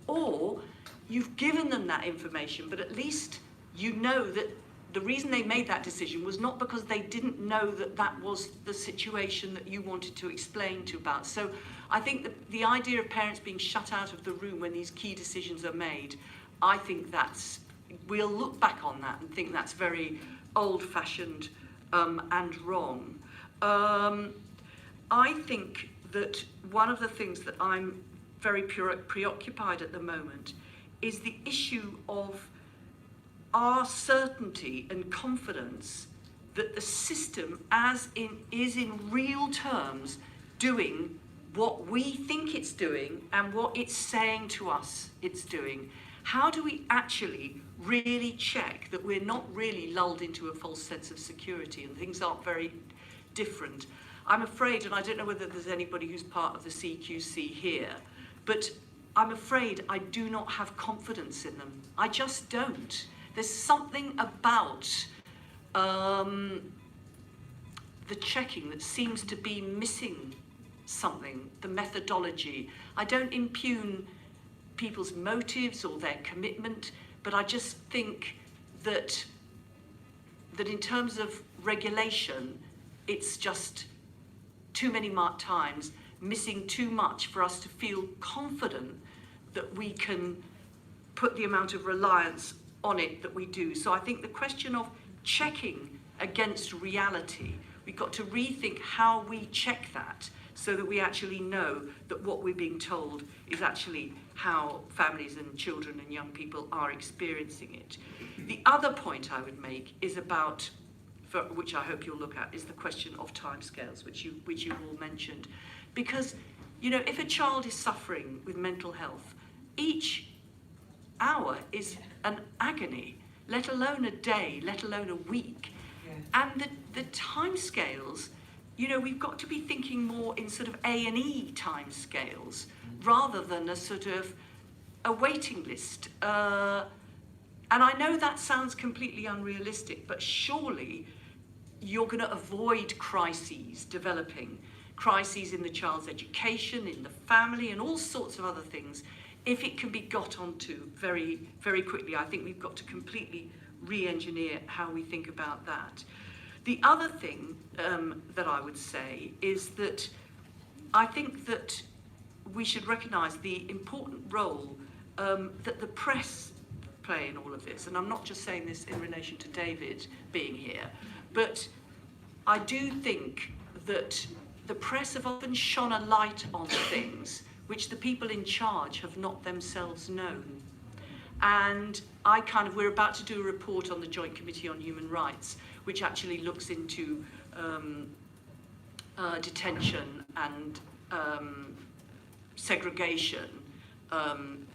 Or you've given them that information, but at least you know that the reason they made that decision was not because they didn't know that that was the situation that you wanted to explain to about. So I think the idea of parents being shut out of the room when these key decisions are made, I think we'll look back on that and think that's very old-fashioned and wrong. I think that one of the things that I'm very preoccupied at the moment is the issue of our certainty and confidence that the system is in real terms doing what we think it's doing and what it's saying to us it's doing. How do we actually really check that we're not really lulled into a false sense of security and things aren't very different? I'm afraid, and I don't know whether there's anybody who's part of the CQC here, but I'm afraid I do not have confidence in them. I just don't. There's something about the checking that seems to be missing something, the methodology. I don't impugn people's motives or their commitment, but I just think that in terms of regulation, it's just too many times missing too much for us to feel confident that we can put the amount of reliance on it that we do. So I think the question of checking against reality, we've got to rethink how we check that so that we actually know that what we're being told is actually how families and children and young people are experiencing it. The other point I would make is about, which I hope you'll look at, is the question of timescales, which you've all mentioned. Because, you know, if a child is suffering with mental health, each hour is an agony, let alone a day, let alone a week. And the timescales, you know, we've got to be thinking more in sort of A&E timescales rather than a sort of a waiting list. And I know that sounds completely unrealistic, but surely you're going to avoid crises developing, crises in the child's education, in the family, and all sorts of other things, if it can be got onto very, very quickly. I think we've got to completely re-engineer how we think about that. The other thing that I would say is that I think that we should recognise the important role that the press play in all of this. And I'm not just saying this in relation to David being here, but I do think that the press have often shone a light on things which the people in charge have not themselves known. And we're about to do a report on the Joint Committee on Human Rights, which actually looks into detention and segregation,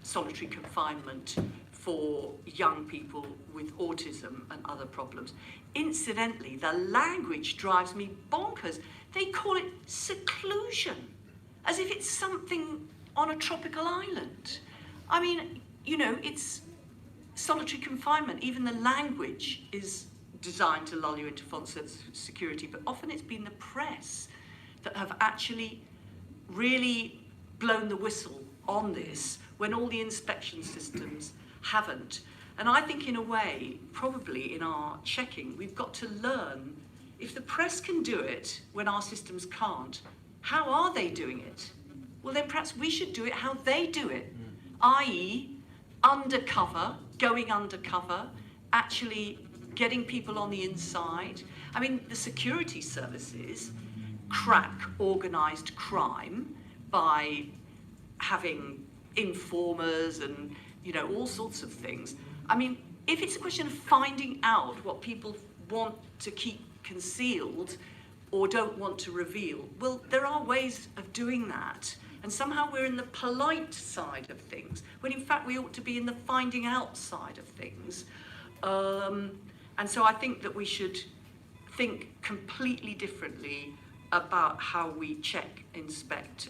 solitary confinement for young people with autism and other problems. Incidentally, the language drives me bonkers. They call it seclusion, as if it's something on a tropical island. I mean, you know, it's solitary confinement. Even the language is designed to lull you into false sense of security, but often it's been the press that have actually really blown the whistle on this when all the inspection systems haven't. And I think in a way, probably in our checking, we've got to learn, if the press can do it when our systems can't, how are they doing it? Well, then perhaps we should do it how they do it, i.e. undercover, going undercover, actually getting people on the inside. I mean, the security services crack organised crime by having informers and, you know, all sorts of things. I mean, if it's a question of finding out what people want to keep concealed or don't want to reveal, well, there are ways of doing that. And somehow we're in the polite side of things, when in fact we ought to be in the finding out side of things. And so I think that we should think completely differently about how we check, inspect,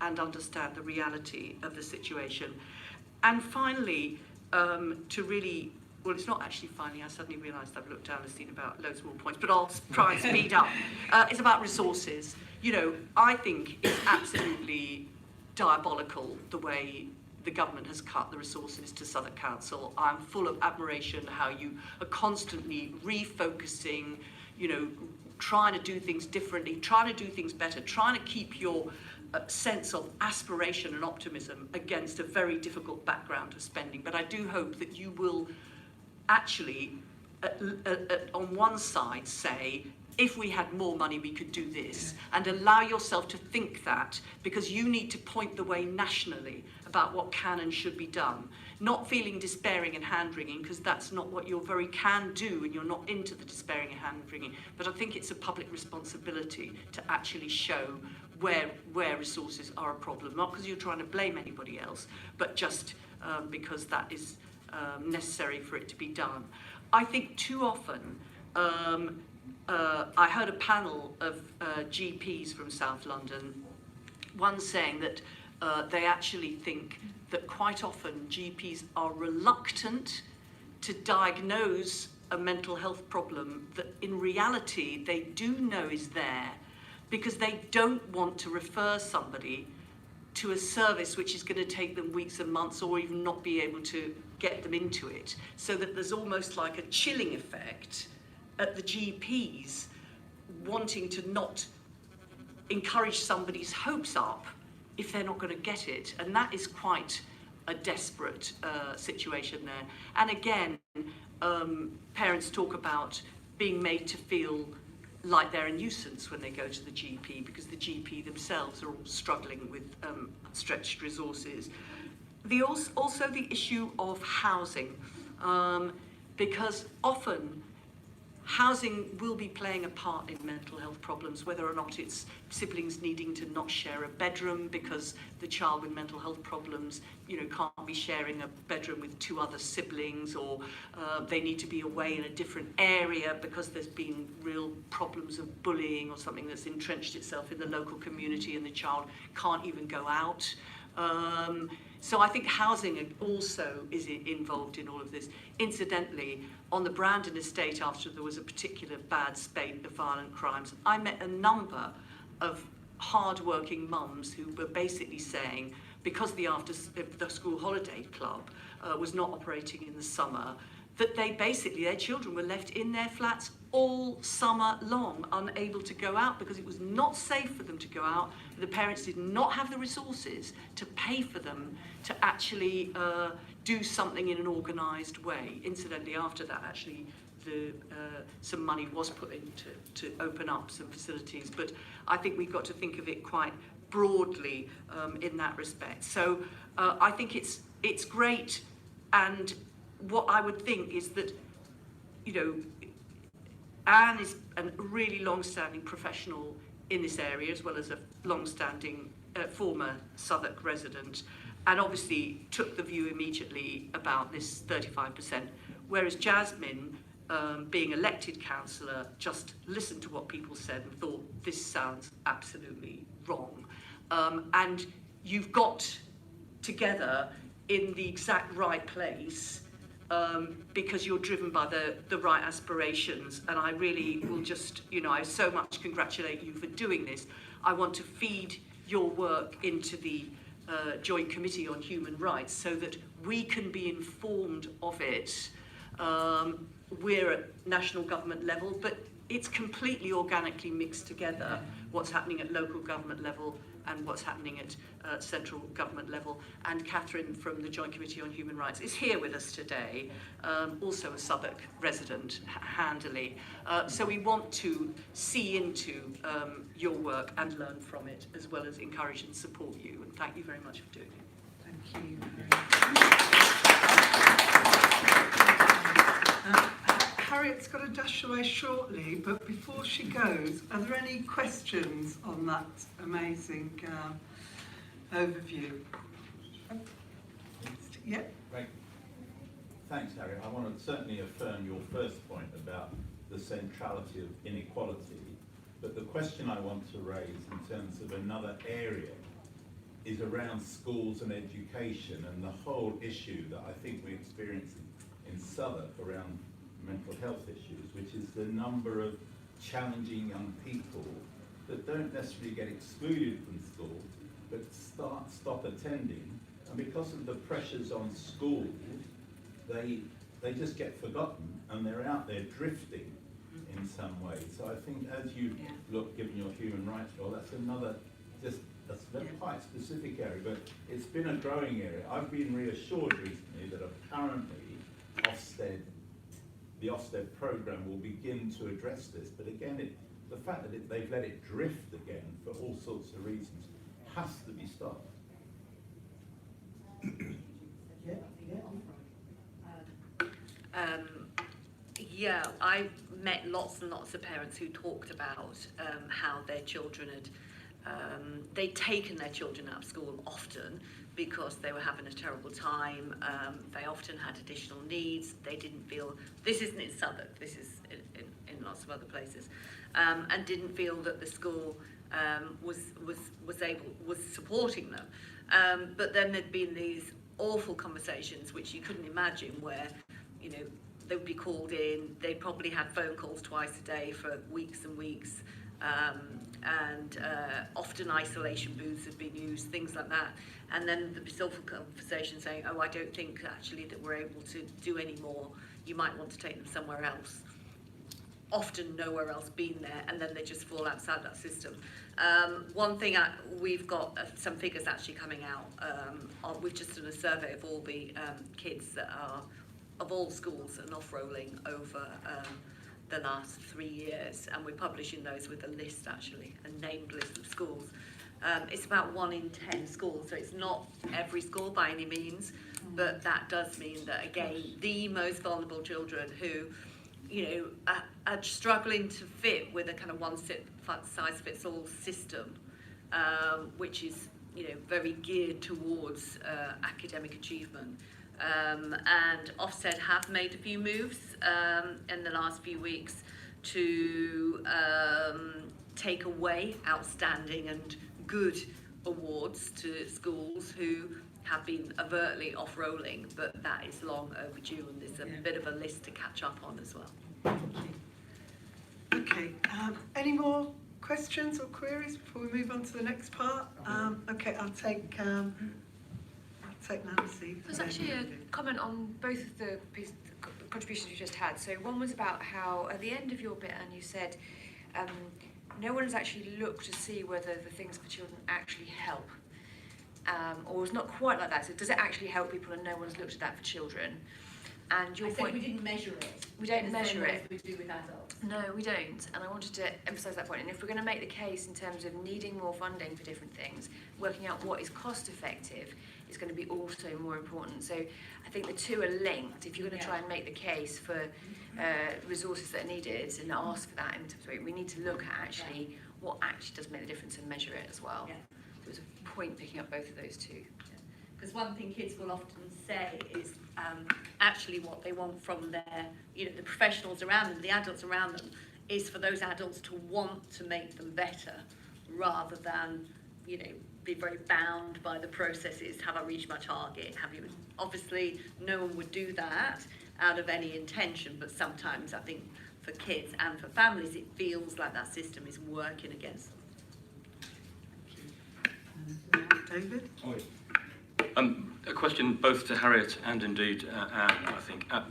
and understand the reality of the situation. And finally, to really, well, it's not actually finally, I suddenly realised I've looked down and seen about loads more points, but I'll try and speed up. It's about resources. You know, I think it's absolutely diabolical the way the government has cut the resources to Southwark Council. I'm full of admiration how you are constantly refocusing, you know, trying to do things differently, trying to do things better, trying to keep your sense of aspiration and optimism against a very difficult background of spending. But I do hope that you will actually, on one side, say, if we had more money, we could do this, and allow yourself to think that, because you need to point the way nationally about what can and should be done. Not feeling despairing and hand-wringing, because that's not what you're very can do, and you're not into the despairing and hand-wringing. But I think it's a public responsibility to actually show where resources are a problem, not because you're trying to blame anybody else, but just because that is necessary for it to be done. I think too often, I heard a panel of GPs from South London, one saying that they actually think that quite often GPs are reluctant to diagnose a mental health problem that in reality they do know is there, because they don't want to refer somebody to a service which is going to take them weeks and months, or even not be able to get them into it. So that there's almost like a chilling effect at the GPs wanting to not encourage somebody's hopes up if they're not going to get it. And that is quite a desperate situation there. And again, parents talk about being made to feel like they're a nuisance when they go to the GP, because the GP themselves are all struggling with stretched resources. Also the issue of housing, because often housing will be playing a part in mental health problems, whether or not it's siblings needing to not share a bedroom because the child with mental health problems, you know, can't be sharing a bedroom with two other siblings, or they need to be away in a different area because there's been real problems of bullying or something that's entrenched itself in the local community and the child can't even go out. So I think housing also is involved in all of this. Incidentally, on the Brandon estate, after there was a particular bad spate of violent crimes, I met a number of hard-working mums who were basically saying, because the school holiday club was not operating in the summer, that their children were left in their flats all summer long, unable to go out because it was not safe for them to go out. The parents did not have the resources to pay for them to actually do something in an organised way. Incidentally, after that, actually, some money was put in to open up some facilities. But I think we've got to think of it quite broadly in that respect. So I think it's great, and what I would think is that, you know, Anne is a really long-standing professional in this area, as well as a long-standing former Southwark resident, and obviously took the view immediately about this 35%, whereas Jasmine, being elected councillor, just listened to what people said and thought, this sounds absolutely wrong. And you've got together in the exact right place, because you're driven by the right aspirations. And I really will just, you know, I so much congratulate you for doing this. I want to feed your work into the Joint Committee on Human Rights so that we can be informed of it. We're at national government level, but it's completely organically mixed together, what's happening at local government level and what's happening at central government level. And Catherine from the Joint Committee on Human Rights is here with us today, also a Southwark resident, handily. So we want to see into your work and learn from it, as well as encourage and support you. And thank you very much for doing it. Thank you. Harriet's got to dash away shortly, but before she goes, are there any questions on that amazing overview? Yeah. Right. Thanks, Harry. I want to certainly affirm your first point about the centrality of inequality, but the question I want to raise in terms of another area is around schools and education and the whole issue that I think we experience in Southwark around mental health issues, which is the number of challenging young people that don't necessarily get excluded from school, but stop attending, and because of the pressures on schools, they just get forgotten and they're out there drifting in some way. So I think as you look, given your human rights role, that's another, just a quite specific area, but it's been a growing area. I've been reassured recently that apparently the Ofsted programme will begin to address this, but again, the fact that they've let it drift again for all sorts of reasons has to be stopped. Yeah, I've met lots and lots of parents who talked about how their children they'd taken their children out of school often because they were having a terrible time. They often had additional needs. They didn't feel, this isn't in Southwark, this is in lots of other places, and didn't feel that the school was supporting them. But then there'd been these awful conversations which you couldn't imagine, where, you know, they would be called in, they probably had phone calls twice a day for weeks and weeks, and often isolation booths have been used, things like that. And then there'd be awful conversations saying, oh, I don't think actually that we're able to do any more, you might want to take them somewhere else. Often nowhere else been there, and then they just fall outside that system. One thing, we've got some figures actually coming out. We've just done a survey of all the kids that are of all schools and off-rolling over the last 3 years, and we're publishing those with a list, actually, a named list of schools. It's about 1 in 10 schools, so it's not every school by any means, but that does mean that, again, the most vulnerable children who, you know, are struggling to fit with a kind of one-size-fits-all system, which is, you know, very geared towards academic achievement. And Ofsted have made a few moves in the last few weeks to take away outstanding and good awards to schools who have been overtly off-rolling, but that is long overdue, and there's a bit of a list to catch up on as well. Okay, any more questions or queries before we move on to the next part? Okay, I'll take Nancy. There's actually a comment on both of the contributions you just had. So one was about how at the end of your bit, and you said no one has actually looked to see whether the things for children actually help, or it's not quite like that. So does it actually help people, and no one's looked at that for children? And your point, we didn't measure it. We don't measure it. We do with adults. No, we don't, and I wanted to emphasise that point. And if we're going to make the case in terms of needing more funding for different things, working out what is cost effective is going to be also more important. So I think the two are linked. If you're going to try and make the case for resources that are needed and ask for that, we need to look at actually what actually does make the difference and measure it as well. Yeah. So it's a point picking up both of those two. Because one thing kids will often say is actually what they want from their, you know, the professionals around them, the adults around them, is for those adults to want to make them better, rather than, you know, be very bound by the processes. Have I reached my target? Have you? Obviously, no one would do that out of any intention, but sometimes I think for kids and for families, it feels like that system is working against them. David? A question both to Harriet and indeed Anne, I think. I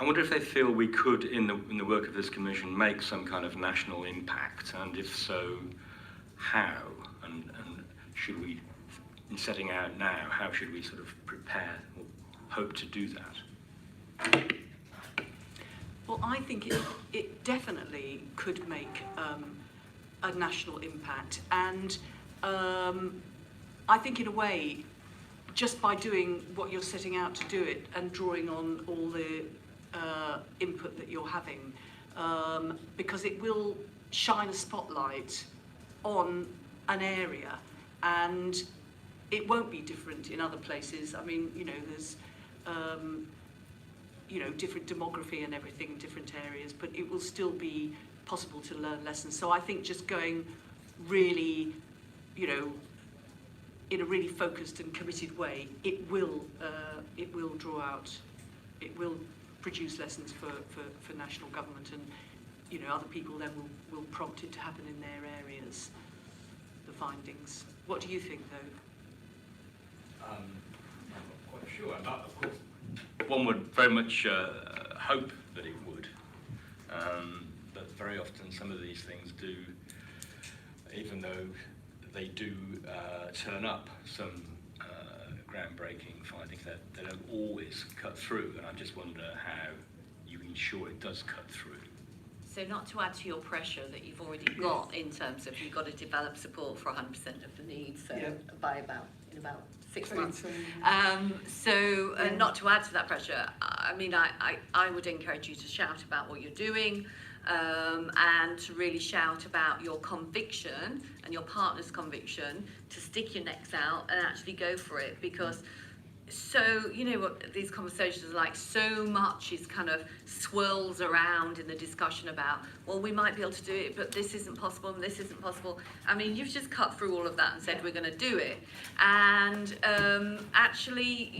wonder if they feel we could, in the work of this commission, make some kind of national impact, and if so, how? And should we, in setting out now, how should we sort of prepare or hope to do that? Well, I think it definitely could make a national impact, and I think in a way, just by doing what you're setting out to do it and drawing on all the input that you're having, because it will shine a spotlight on an area, and it won't be different in other places. I mean, you know, there's different demography and everything, different areas, but it will still be possible to learn lessons. So I think just going really, in a really focused and committed way, it will draw out, it will produce lessons for national government, and other people then will prompt it to happen in their areas, the findings. What do you think, though? I'm not quite sure. Of course, one would very much hope that it would, but very often some of these things do, even though they do turn up some groundbreaking findings, that they don't always cut through, and I just wonder how you ensure it does cut through. So not to add to your pressure that you've already got in terms of you've got to develop support for 100% of the needs by about 6 months. Not to add to that pressure, I mean, I would encourage you to shout about what you're doing, and to really shout about your conviction and your partner's conviction to stick your necks out and actually go for it, because what these conversations are like, so much is kind of swirls around in the discussion about, well, we might be able to do it, but this isn't possible and this isn't possible. I mean, you've just cut through all of that and said we're going to do it. And actually,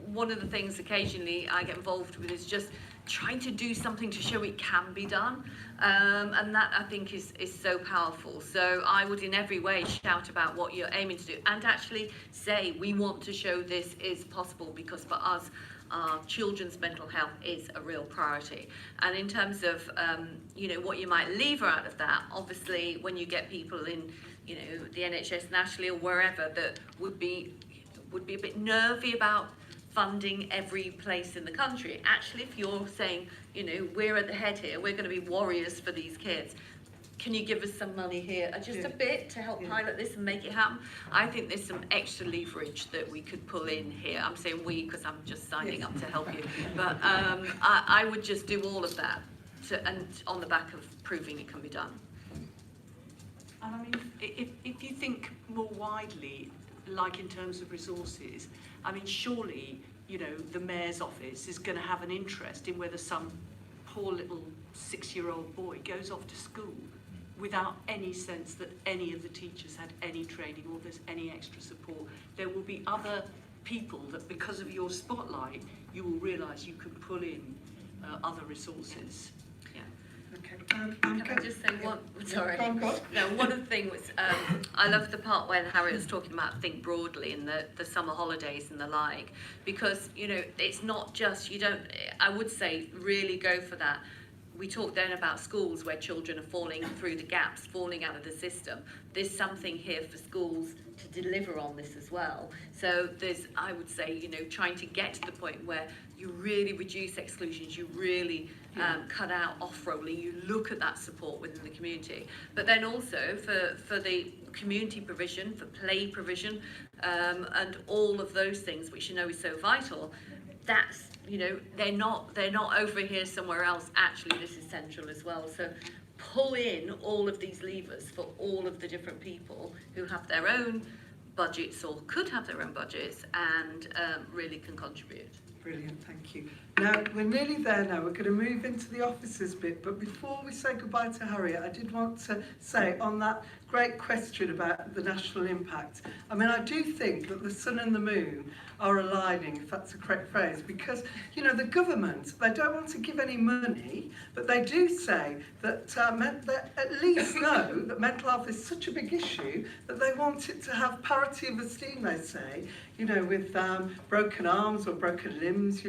one of the things occasionally I get involved with is just trying to do something to show it can be done, and that I think is so powerful. So I would in every way shout about what you're aiming to do, and actually say we want to show this is possible, because for us our children's mental health is a real priority. And in terms of what you might lever out of that, obviously when you get people in the NHS nationally or wherever that would be a bit nervy about funding every place in the country. Actually, if you're saying, we're at the head here, we're going to be warriors for these kids, can you give us some money here, just a bit to help pilot this and make it happen? I think there's some extra leverage that we could pull in here. I'm saying we because I'm just signing up to help you. But I would just do all of that and on the back of proving it can be done. And I mean, if you think more widely, like in terms of resources, I mean, surely, the mayor's office is going to have an interest in whether some poor little 6-year-old boy goes off to school without any sense that any of the teachers had any training or there's any extra support. There will be other people that, because of your spotlight, you will realise you can pull in other resources. Can I just say one? Sorry. No, one of the things was I love the part when Harriet was talking about think broadly and the summer holidays and the like, because it's not just I would say really go for that. We talked then about schools where children are falling through the gaps, falling out of the system. There's something here for schools to deliver on this as well. So there's, I would say, trying to get to the point where you really reduce exclusions, you really cut out off-rolling, you look at that support within the community. But then also for the community provision, for play provision, and all of those things which is so vital, that's, they're not over here somewhere else. Actually, this is central as well. So pull in all of these levers for all of the different people who have their own budgets or could have their own budgets and really can contribute. Brilliant, thank you. Now, we're nearly there now. We're going to move into the officers bit, but before we say goodbye to Harriet, I did want to say on that great question about the national impact, I mean, I do think that the sun and the moon are aligning, if that's the correct phrase, because, the government, they don't want to give any money, but they do say that they at least know that mental health is such a big issue that they want it to have parity of esteem, they say, with broken arms or broken limbs,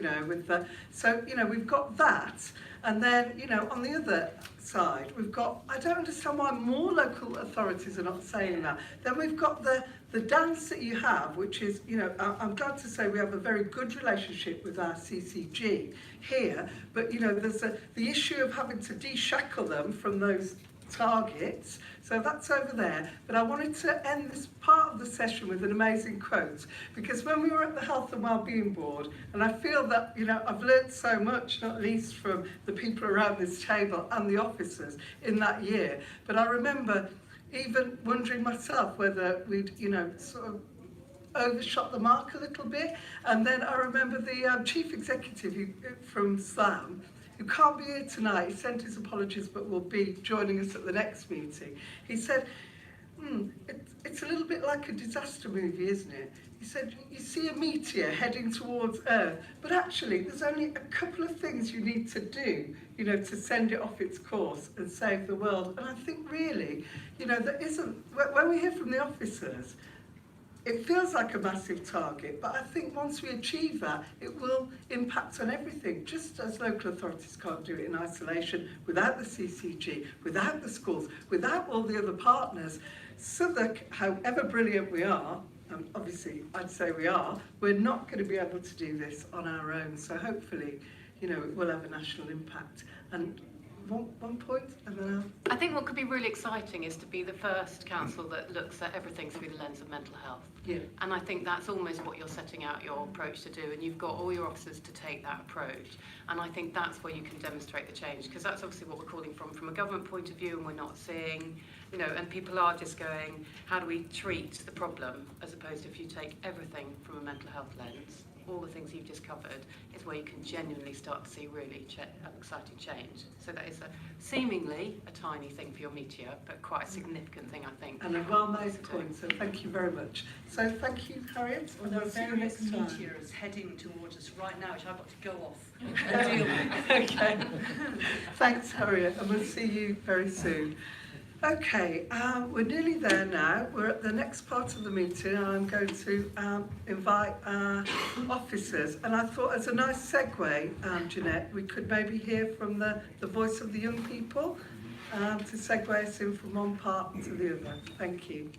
so, we've got that. And then, on the other side, we've got, I don't understand why more local authorities are not saying that. Then we've got the dance that you have, which is, I'm glad to say we have a very good relationship with our CCG here, but, there's the issue of having to de-shackle them from those targets. So that's over there. But I wanted to end this part of the session with an amazing quote, because when we were at the Health and Wellbeing Board, and I feel that, I've learned so much, not least from the people around this table and the officers in that year, but I remember even wondering myself whether we'd, sort of overshot the mark a little bit. And then I remember the chief executive from SLAM, who can't be here tonight, he sent his apologies but will be joining us at the next meeting. He said, it's a little bit like a disaster movie, isn't it? He said, you see a meteor heading towards Earth, but actually there's only a couple of things you need to do, you know, to send it off its course and save the world. And I think really, you know, there isn't, when we hear from the officers, it feels like a massive target, but I think once we achieve that, it will impact on everything, just as local authorities can't do it in isolation, without the CCG, without the schools, without all the other partners. Southwark, however brilliant we are, and obviously I'd say we are, we're not going to be able to do this on our own. So hopefully, you know, it will have a national impact. And one point, and then I think what could be really exciting is to be the first council that looks at everything through the lens of mental health. Yeah. And I think that's almost what you're setting out your approach to do, and you've got all your officers to take that approach. And I think that's where you can demonstrate the change, because that's obviously what we're calling from a government point of view, and we're not seeing, you know, and people are just going, how do we treat the problem, as opposed to if you take everything from a mental health lens, all the things you've just covered, is where you can genuinely start to see really exciting change. So that is seemingly a tiny thing for your meteor, but quite a significant thing, I think. and a well-made point, so thank you very much. So thank you, Harriet. Well, there are We'll see you various next time. meteors heading towards us right now, which I've got to go off and deal with. Okay. Thanks, Harriet, and we'll see you very soon. Okay, we're nearly there now. We're at the next part of the meeting, and I'm going to invite our officers. And I thought, as a nice segue, Jeanette, we could maybe hear from the voice of the young people to segue us in from one part to the other. Thank you.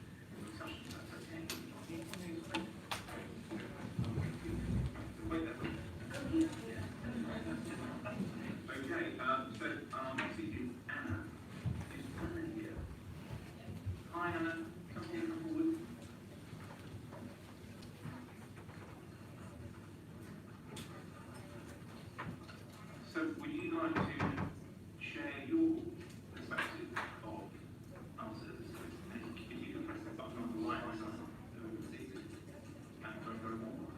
So would you like to share your perspective of answers? And if you can press the button on the right side, we'll see if it can go more.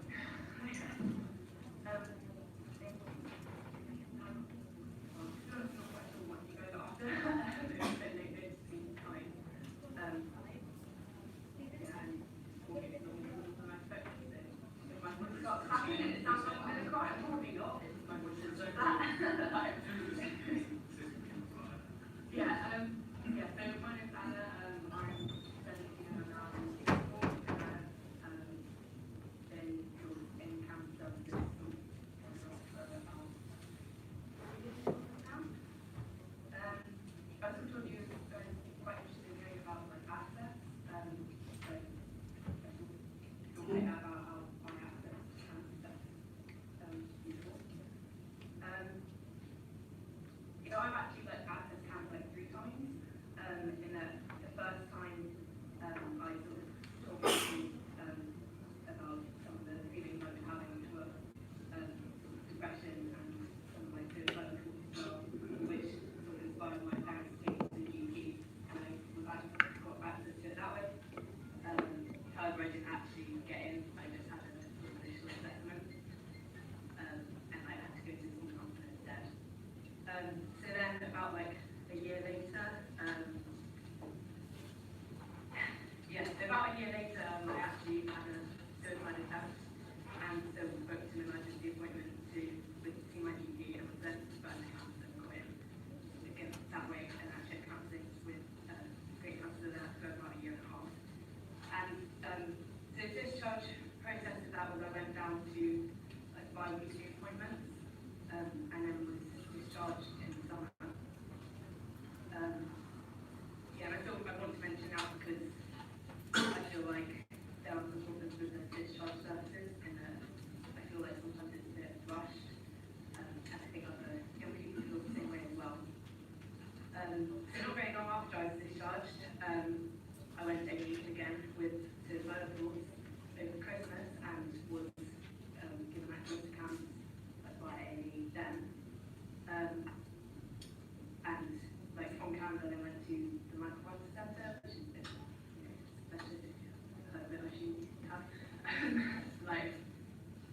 like,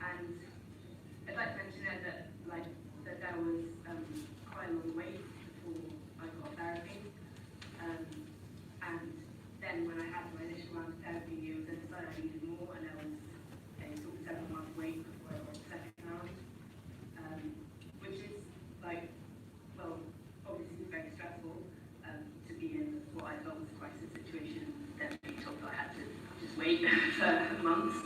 and I'd like to mention that there was quite a long wait before I got therapy, and then when I had my initial round of therapy, it was decided I needed more, and there was a sort of 7-month wait before I got the second round, which is like, well, obviously very stressful to be in what I felt was a crisis situation, then being told that I had to just wait for months.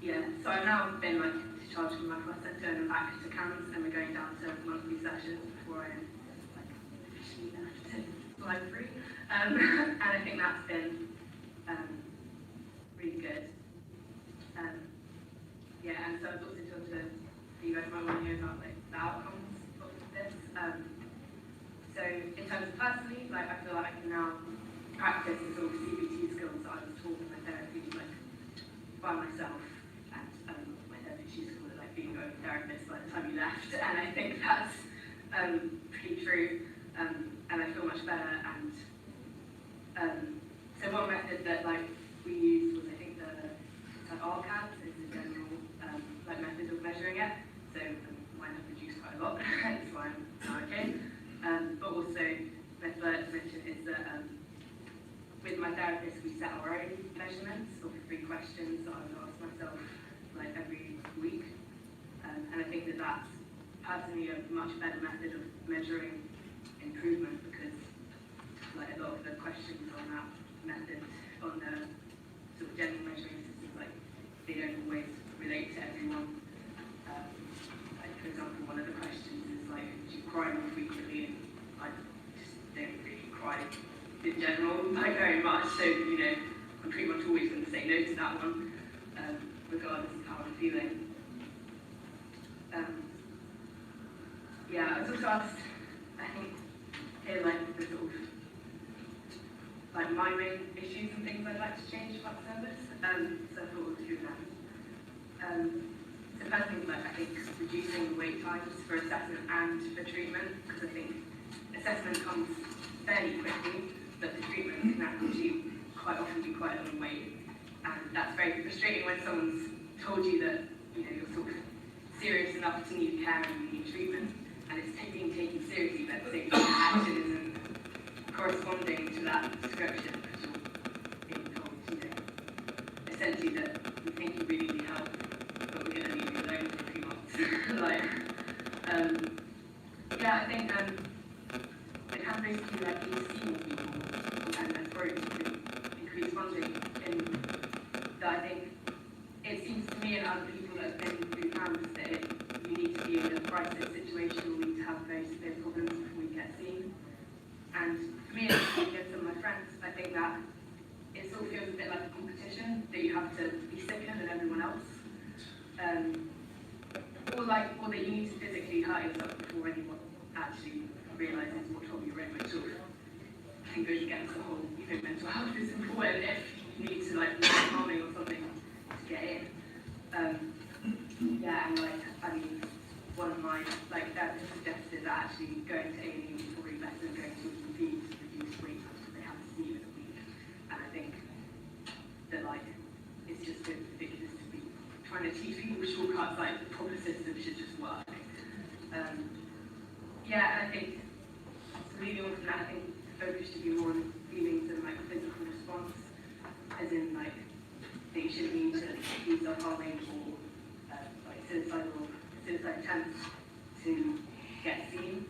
Yeah, so I've now been like discharged from my first sector and I'm back to CAMS, and we're going down to monthly sessions before I like officially left to live free. And I think that's been really good. Yeah, and so I've looked into you guys might want to hear about like the outcomes of this. So in terms of personally, like I feel like I can now practice the sort of CBT skills that I was taught in my therapy, like by myself. My therapy, she's called it like being a therapist by the time you left, and I think that's pretty true, and I feel much better. And so one method that like we used was I think the RCAD is the general like method of measuring it. So mine have reduced quite a lot, that's why I'm now okay. But also method I'd like to mention is that with my therapist we set our own measurements of 3 questions that I would ask myself like every week, and I think that that's personally a much better method of measuring improvement, because like a lot of the questions on that method, on the sort of general measuring systems, like they don't always relate to everyone. Like for example, one of the questions is like, do you cry more frequently? And I just don't really cry in general, like very much. So you know, I'm pretty much always going to say no to that one, regardless of how I'm feeling. Yeah, I was also asked, I think, here like the sort of like my main issues and things I'd like to change about the service. So I thought we'll do that. So first thing, like I think reducing the wait times for assessment and for treatment, because I think assessment comes fairly quickly, but the treatment can actually quite often be quite a long wait, and that's very frustrating when someone's told you that you know you're sort of serious enough to need care and you need treatment, and it's being taken seriously, but at the same time action isn't corresponding to that description, because you're being told, you know, essentially that we think you really need help, but we're going to leave you alone for 3 months. Like, yeah, I think it can basically like you see more people, and that's where you can increase funding. That I think it seems to me and other people that have been through camps that you need to be in a crisis situation, or you need to have very severe problems before you get seen. And for me, and some of my friends, I think that it sort of feels a bit like a competition, that you have to be sicker than everyone else. Or that you need to physically hurt yourself before anyone actually realises what trouble you're in, which sort of I think goes against the whole, you know, mental health is important if you need to like harming or something to get in. Yeah, and like I mean, one of my like therapists suggested that actually going to A&E is probably better than going to a GP to reduce wait times, because they have to see you in a week. And I think that like it's just so ridiculous to be trying to teach people shortcuts, like the proper system should just work. Yeah, and I think to lead on from that, I think the focus should be more on feelings and like physical response, as in like that you shouldn't need to be self-harming or like suicide attempts to get seen.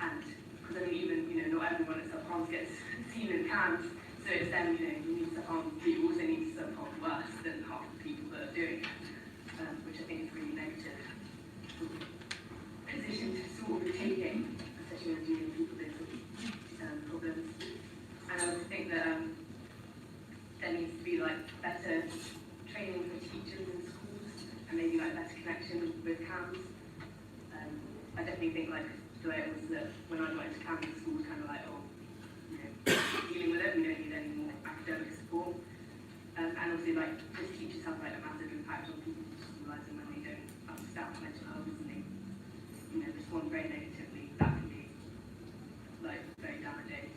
And because I mean, even you know, not everyone at self-harm gets seen in camps, so it's then you know you need to self-harm, but you also need to self-harm worse than half the people that are doing it, which I think is really negative position to sort of be taking, especially when dealing with people with problems. And I also think that there needs to be like better training for teachers in schools, and maybe like better connection with camps. I definitely think like the way it was that when I went to camp, the school was kind of like, oh, you know, dealing with it, we don't need any more academic support. And also like just teachers have like a massive impact on people's school lives, and when they don't understand mental health and they, you know, respond very negatively, that can be like very damaging.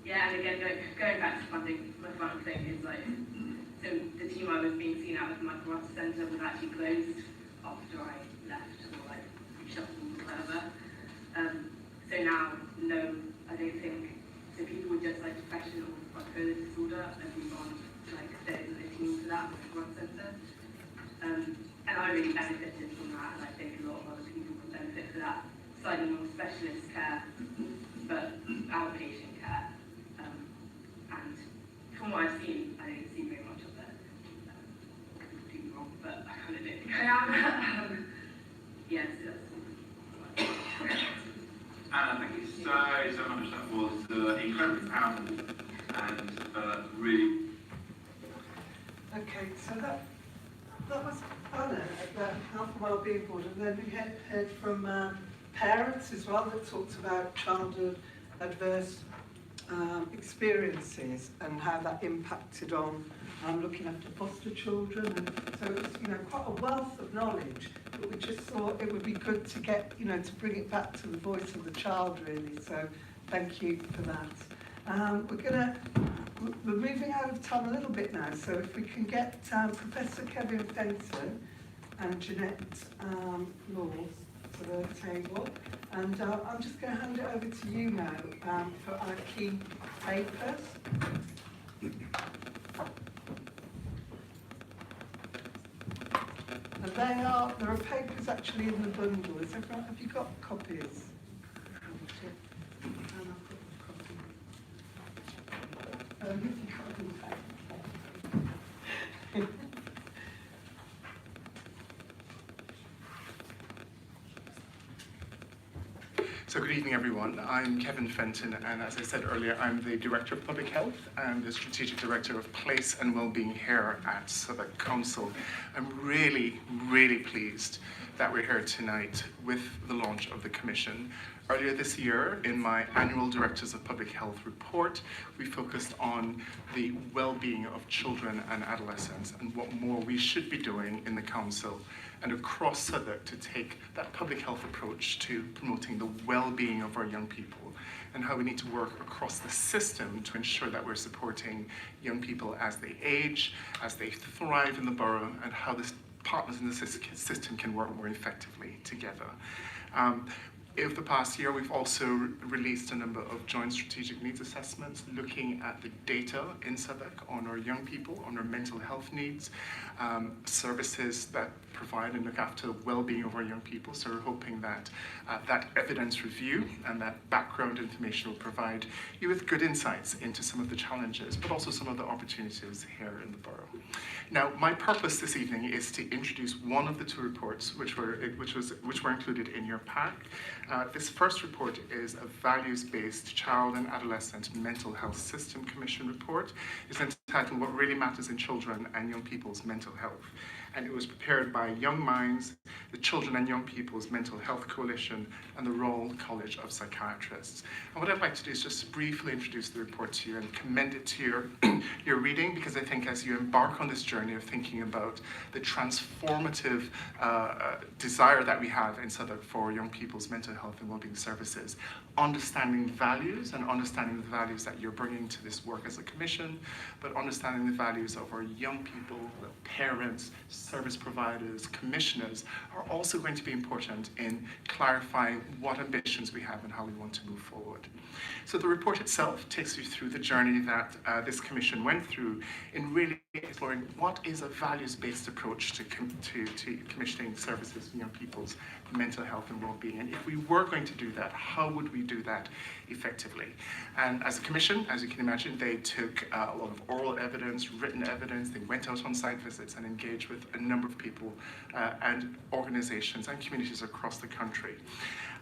Yeah, Yeah, and again, going back to funding, my final thing is like, so the team I was being seen at the Michael Ross Centre was actually closed after I left, or like reshuffled or whatever. So now, no, I don't think, so people with just like depression or bipolar disorder and move on, like there's a team for that with the Ross Centre. And I really benefited from that, and I think a lot of other people would benefit for that. Slightly more specialist care, but outpatient care. And from what I've seen, I don't see very much of it. I could be wrong, but I kind of don't think I am. Yes, that's Anna, thank you so much. That was incredibly powerful and really. Okay, so that was Anna at the Health and Wellbeing Board, and then we heard from parents as well that talked about childhood adverse experiences and how that impacted on looking after foster children. And so it was, quite a wealth of knowledge, but we just thought it would be good to get, to bring it back to the voice of the child, really. So thank you for that. We're moving out of time a little bit now, so if we can get Professor Kevin Fenton and Jeanette Laws to the table. And I'm just going to hand it over to you now for our key papers. And there are papers actually in the bundle. Have you got copies? So good evening, everyone. I'm Kevin Fenton, and as I said earlier, I'm the Director of Public Health and the Strategic Director of Place and Wellbeing here at Southwark Council. I'm really, really pleased that we're here tonight with the launch of the Commission. Earlier this year, in my annual Directors of Public Health report, we focused on the well-being of children and adolescents and what more we should be doing in the Council and across Southwark to take that public health approach to promoting the well-being of our young people and how we need to work across the system to ensure that we're supporting young people as they age, as they thrive in the borough, and how the partners in the system can work more effectively together. Over the past year, we've also released a number of joint strategic needs assessments looking at the data in Southwark on our young people, on our mental health needs, services that provide and look after the well-being of our young people. So we're hoping that that evidence review and that background information will provide you with good insights into some of the challenges, but also some of the opportunities here in the borough. Now, my purpose this evening is to introduce one of the two reports which were included in your pack. This first report is a values-based child and adolescent mental health system commission report. It's entitled What Really Matters in Children and Young People's Mental Health. And it was prepared by Young Minds, the Children and Young People's Mental Health Coalition, and the Royal College of Psychiatrists. And what I'd like to do is just briefly introduce the report to you and commend it to your reading, because I think as you embark on this journey of thinking about the transformative desire that we have in Southwark for young people's mental health and wellbeing services, understanding values and understanding the values that you're bringing to this work as a commission, but understanding the values of our young people, parents, service providers, commissioners are also going to be important in clarifying what ambitions we have and how we want to move forward. So the report itself takes you through the journey that this commission went through in really exploring what is a values-based approach to commissioning services for young people's mental health and well-being. And if we were going to do that, how would we do that effectively? And as a commission, as you can imagine, they took a lot of oral evidence, written evidence, they went out on site visits and engaged with a number of people and organizations and communities across the country.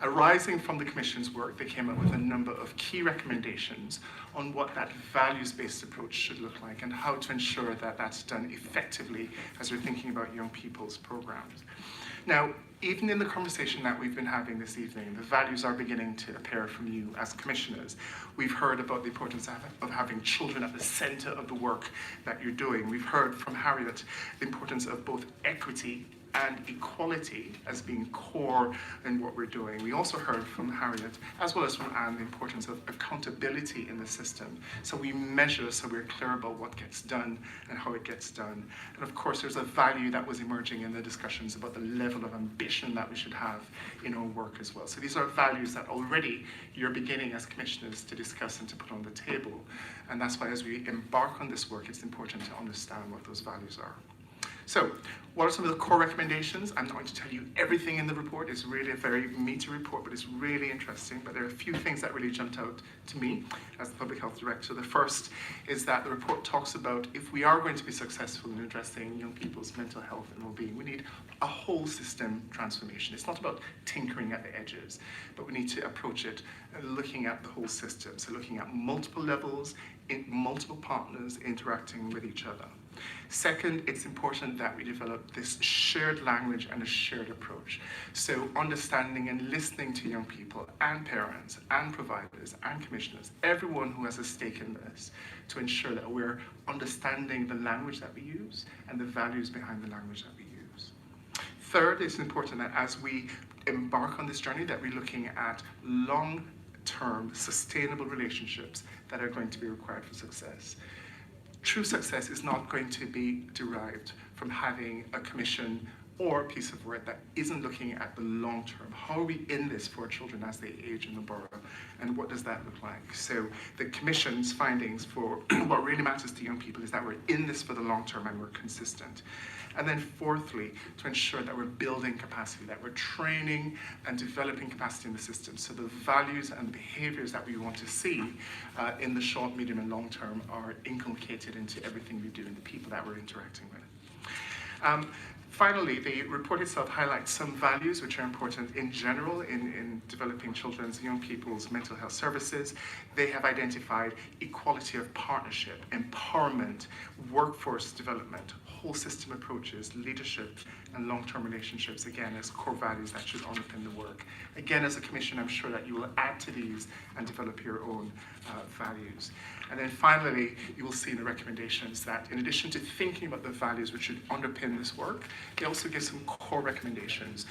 Arising from the Commission's work, they came up with a number of key recommendations on what that values-based approach should look like and how to ensure that that's done effectively as we're thinking about young people's programs. Now, even in the conversation that we've been having this evening, the values are beginning to appear from you as commissioners. We've heard about the importance of having children at the center of the work that you're doing. We've heard from Harriet the importance of both equity and equality as being core in what we're doing. We also heard from Harriet, as well as from Anne, the importance of accountability in the system. So we measure, so we're clear about what gets done and how it gets done. And of course, there's a value that was emerging in the discussions about the level of ambition that we should have in our work as well. So these are values that already you're beginning as commissioners to discuss and to put on the table. And that's why as we embark on this work, it's important to understand what those values are. So, what are some of the core recommendations? I'm not going to tell you everything in the report. It's really a very meaty report, but it's really interesting. But there are a few things that really jumped out to me as the Public Health Director. The first is that the report talks about if we are going to be successful in addressing young people's mental health and well-being, we need a whole system transformation. It's not about tinkering at the edges, but we need to approach it looking at the whole system. So looking at multiple levels, multiple partners interacting with each other. Second, it's important that we develop this shared language and a shared approach. So understanding and listening to young people and parents and providers and commissioners, everyone who has a stake in this, to ensure that we're understanding the language that we use and the values behind the language that we use. Third, it's important that as we embark on this journey, that we're looking at long-term sustainable relationships that are going to be required for success. True success is not going to be derived from having a commission or a piece of work that isn't looking at the long term. How are we in this for children as they age in the borough? And what does that look like? So the commission's findings for what really matters to young people is that we're in this for the long term and we're consistent. And then fourthly, to ensure that we're building capacity, that we're training and developing capacity in the system. So the values and behaviors that we want to see in the short, medium, and long term are inculcated into everything we do and the people that we're interacting with. Finally, the report itself highlights some values which are important in general in developing children's and young people's mental health services. They have identified equality of partnership, empowerment, workforce development, whole system approaches, leadership, and long-term relationships, again, as core values that should underpin the work. Again, as a commission, I'm sure that you will add to these and develop your own values. And then finally, you will see in the recommendations that in addition to thinking about the values which should underpin this work, they also give some core recommendations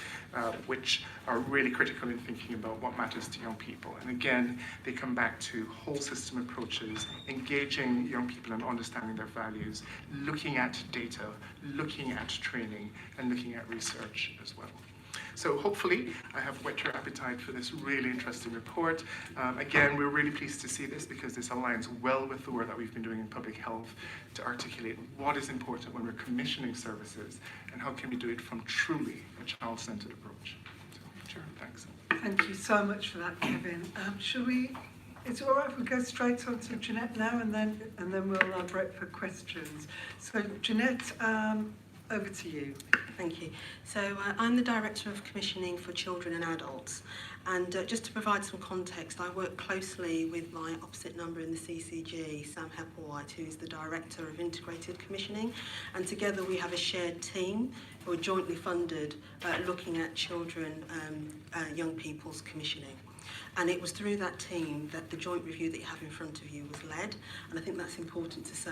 which are really critical in thinking about what matters to young people. And again, they come back to whole system approaches, engaging young people in understanding their values, looking at data, looking at training, and looking at research as well. So hopefully I have whet your appetite for this really interesting report. Again, we're really pleased to see this because this aligns well with the work that we've been doing in public health to articulate what is important when we're commissioning services and how can we do it from truly a child-centered approach. So, Chair, thanks. Thank you so much for that, Kevin. Is it all right if we go straight on to Jeanette now and then we'll break for questions. So Jeanette, over to you. Thank you. So I'm the Director of Commissioning for Children and Adults, and just to provide some context, I work closely with my opposite number in the CCG, Sam Hepplewhite, who is the Director of Integrated Commissioning, and together we have a shared team who are jointly funded looking at children, young people's commissioning. And it was through that team that the joint review that you have in front of you was led, and I think that's important to say.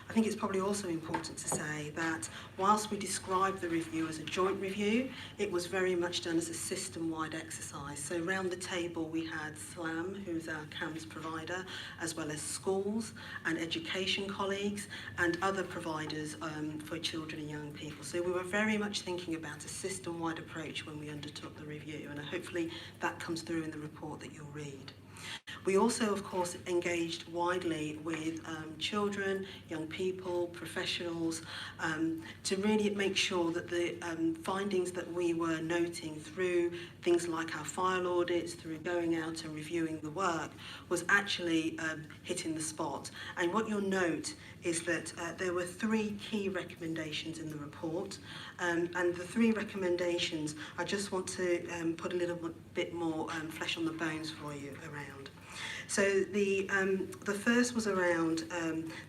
I think it's probably also important to say that whilst we describe the review as a joint review, it was very much done as a system-wide exercise. So around the table we had SLAM, who's our CAMS provider, as well as schools and education colleagues and other providers for children and young people. So we were very much thinking about a system-wide approach when we undertook the review, and hopefully that comes through in the report that you'll read. We also, of course, engaged widely with children, young people, professionals, to really make sure that the findings that we were noting through things like our file audits, through going out and reviewing the work, was actually hitting the spot. And what you'll note is that there were 3 key recommendations in the report, and the 3 recommendations, I just want to put a little bit more flesh on the bones for you around. So the first was around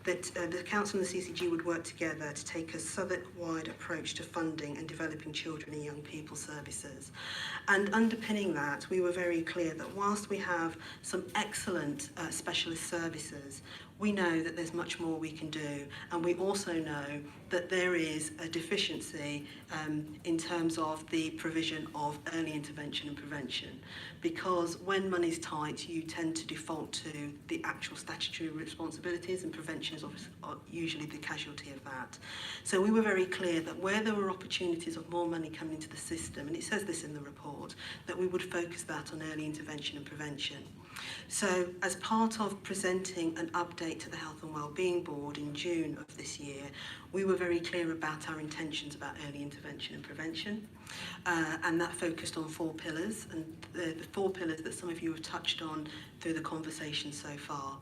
that the Council and the CCG would work together to take a Southwark-wide approach to funding and developing children and young people services. And underpinning that, we were very clear that whilst we have some excellent specialist services, we know that there's much more we can do, and we also know that there is a deficiency in terms of the provision of early intervention and prevention, because when money's tight you tend to default to the actual statutory responsibilities, and prevention is usually the casualty of that. So we were very clear that where there were opportunities of more money coming into the system, and it says this in the report, that we would focus that on early intervention and prevention. So as part of presenting an update to the Health and Wellbeing Board in June of this year, we were very clear about our intentions about early intervention and prevention, and that focused on 4 pillars, and the 4 pillars that some of you have touched on through the conversation so far.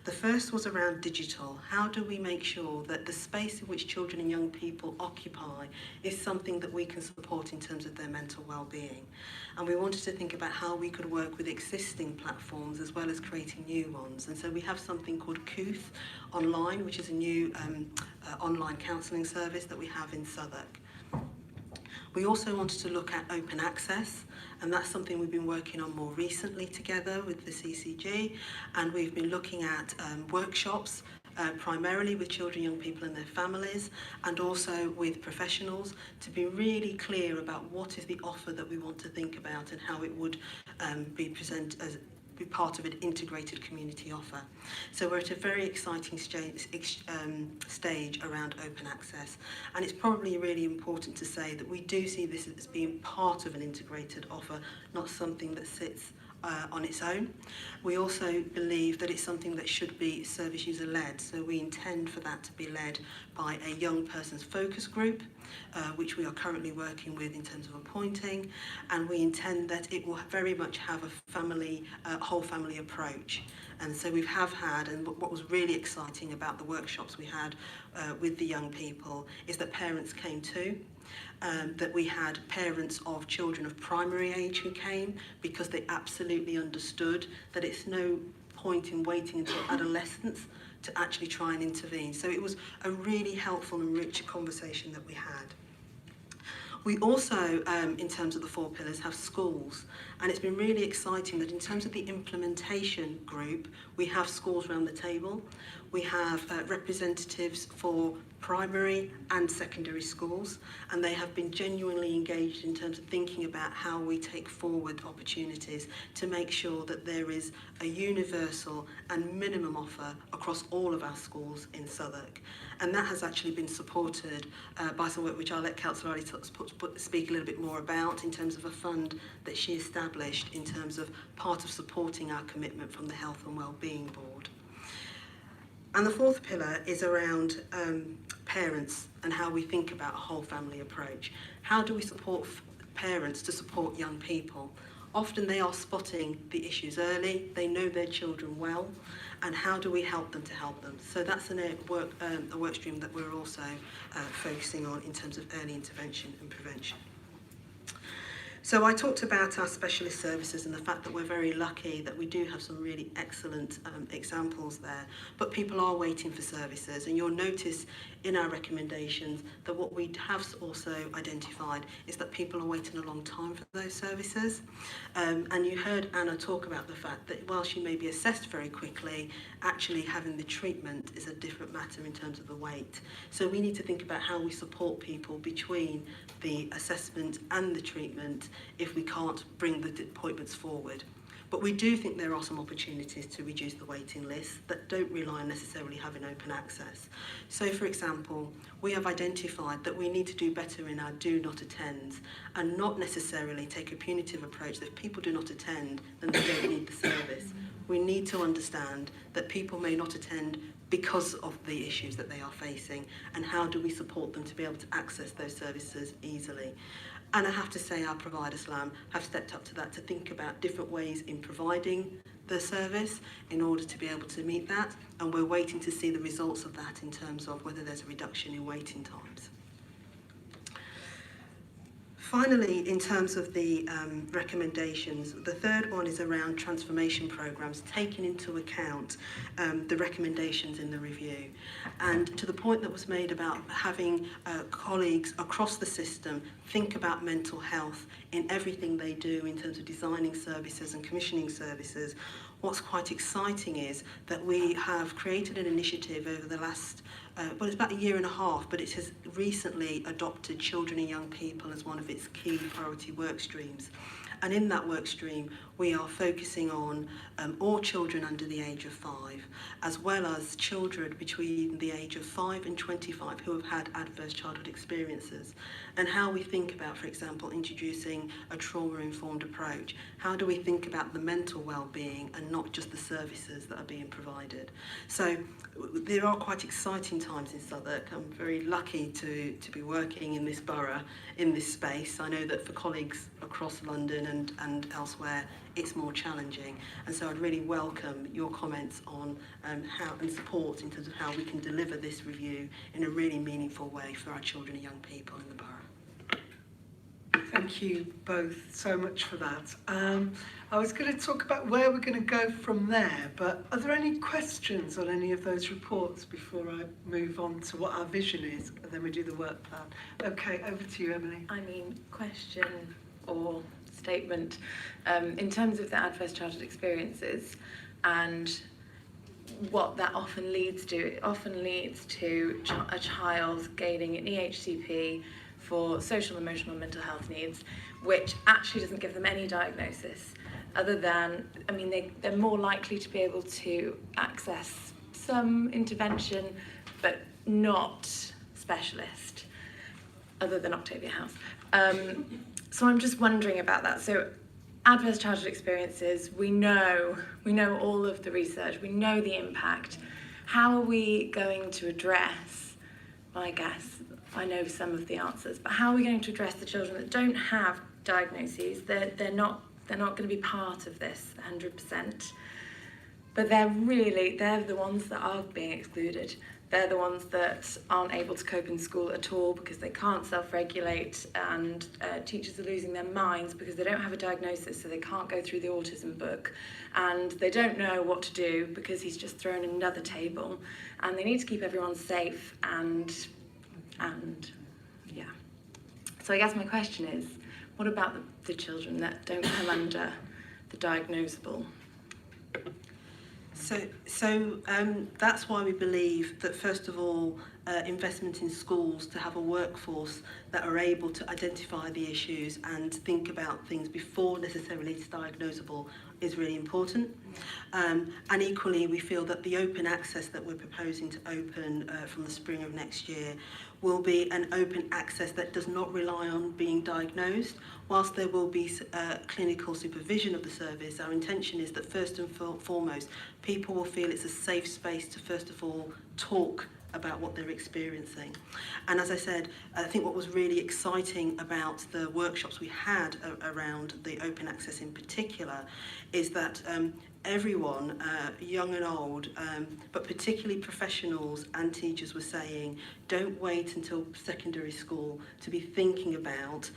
The first was around digital. How do we make sure that the space in which children and young people occupy is something that we can support in terms of their mental well-being? And we wanted to think about how we could work with existing platforms as well as creating new ones. And so we have something called Couth Online, which is a new online counselling service that we have in Southwark. We also wanted to look at open access, and that's something we've been working on more recently together with the CCG, and we've been looking at workshops primarily with children, young people and their families, and also with professionals, to be really clear about what is the offer that we want to think about and how it would be part of an integrated community offer. So we're at a very exciting stage around open access, and it's probably really important to say that we do see this as being part of an integrated offer, not something that sits on its own. We also believe that it's something that should be service user led, so we intend for that to be led by a young person's focus group, which we are currently working with in terms of appointing, and we intend that it will very much have a whole family approach. And so we have had, and what was really exciting about the workshops we had with the young people is that parents came too. That we had parents of children of primary age who came, because they absolutely understood that it's no point in waiting until adolescence to actually try and intervene. So it was a really helpful and rich conversation that we had. We also, in terms of the 4 pillars, have schools, and it's been really exciting that in terms of the implementation group, we have schools around the table. We have representatives for primary and secondary schools, and they have been genuinely engaged in terms of thinking about how we take forward opportunities to make sure that there is a universal and minimum offer across all of our schools in Southwark. And that has actually been supported by some work which I'll let Councillor Ali speak a little bit more about, in terms of a fund that she established in terms of part of supporting our commitment from the Health and Wellbeing Board. And the 4th pillar is around parents and how we think about a whole family approach. How do we support parents to support young people? Often they are spotting the issues early, they know their children well, and how do we help them to help them? So that's a work stream that we're also focusing on in terms of early intervention and prevention. So I talked about our specialist services and the fact that we're very lucky that we do have some really excellent examples there, but people are waiting for services, and you'll notice in our recommendations that what we have also identified is that people are waiting a long time for those services. And you heard Anna talk about the fact that while she may be assessed very quickly, actually having the treatment is a different matter in terms of the wait. So we need to think about how we support people between the assessment and the treatment if we can't bring the appointments forward. But we do think there are some opportunities to reduce the waiting list that don't rely on necessarily having open access. So, for example, we have identified that we need to do better in our do not attends, and not necessarily take a punitive approach that if people do not attend, then they don't need the service. We need to understand that people may not attend because of the issues that they are facing, and how do we support them to be able to access those services easily. And I have to say our provider SLAM have stepped up to that, to think about different ways in providing the service in order to be able to meet that, and we're waiting to see the results of that in terms of whether there's a reduction in waiting times. Finally, in terms of the recommendations, the third one is around transformation programmes, taking into account the recommendations in the review. And to the point that was made about having colleagues across the system think about mental health in everything they do in terms of designing services and commissioning services, what's quite exciting is that we have created an initiative over the last well, it's about a year and a half, but it has recently adopted children and young people as one of its key priority work streams. And in that work stream, we are focusing on all children under the age of 5, as well as children between the age of 5 and 25 who have had adverse childhood experiences, and how we think about, for example, introducing a trauma-informed approach. How do we think about the mental well-being and not just the services that are being provided? So there are quite exciting times in Southwark. I'm very lucky to be working in this borough, in this space. I know that for colleagues across London and elsewhere, it's more challenging. And so I'd really welcome your comments on how and support in terms of how we can deliver this review in a really meaningful way for our children and young people in the borough. Thank you both so much for that. I was going to talk about where we're going to go from there, but are there any questions on any of those reports before I move on to what our vision is, and then we do the work plan? Okay, over to you, Emily. I mean, question or statement. In terms of the adverse childhood experiences and what that often leads to, it often leads to a child gaining an EHCP for social, emotional, and mental health needs, which actually doesn't give them any diagnosis other than, I mean, they're more likely to be able to access some intervention, but not specialist, other than Octavia House. So I'm just wondering about that. So adverse childhood experiences, we know all of the research, we know the impact. How are we going to address, I guess, I know some of the answers, but how are we going to address the children that don't have diagnoses? They're not going to be part of this 100%, but they're the ones that are being excluded. They're the ones that aren't able to cope in school at all because they can't self-regulate, and teachers are losing their minds because they don't have a diagnosis, so they can't go through the autism book, and they don't know what to do because he's just thrown another table, and they need to keep everyone safe and yeah. So I guess my question is, what about the children that don't come under the diagnosable? So that's why we believe that, first of all, investment in schools to have a workforce that are able to identify the issues and think about things before necessarily it's diagnosable is really important. And equally, we feel that the open access that we're proposing to open from the spring of next year will be an open access that does not rely on being diagnosed. Whilst there will be clinical supervision of the service, our intention is that first and foremost, people will feel it's a safe space to first of all talk about what they're experiencing. And as I said, I think what was really exciting about the workshops we had around the open access in particular is that everyone, young and old, but particularly professionals and teachers, were saying, don't wait until secondary school to be thinking about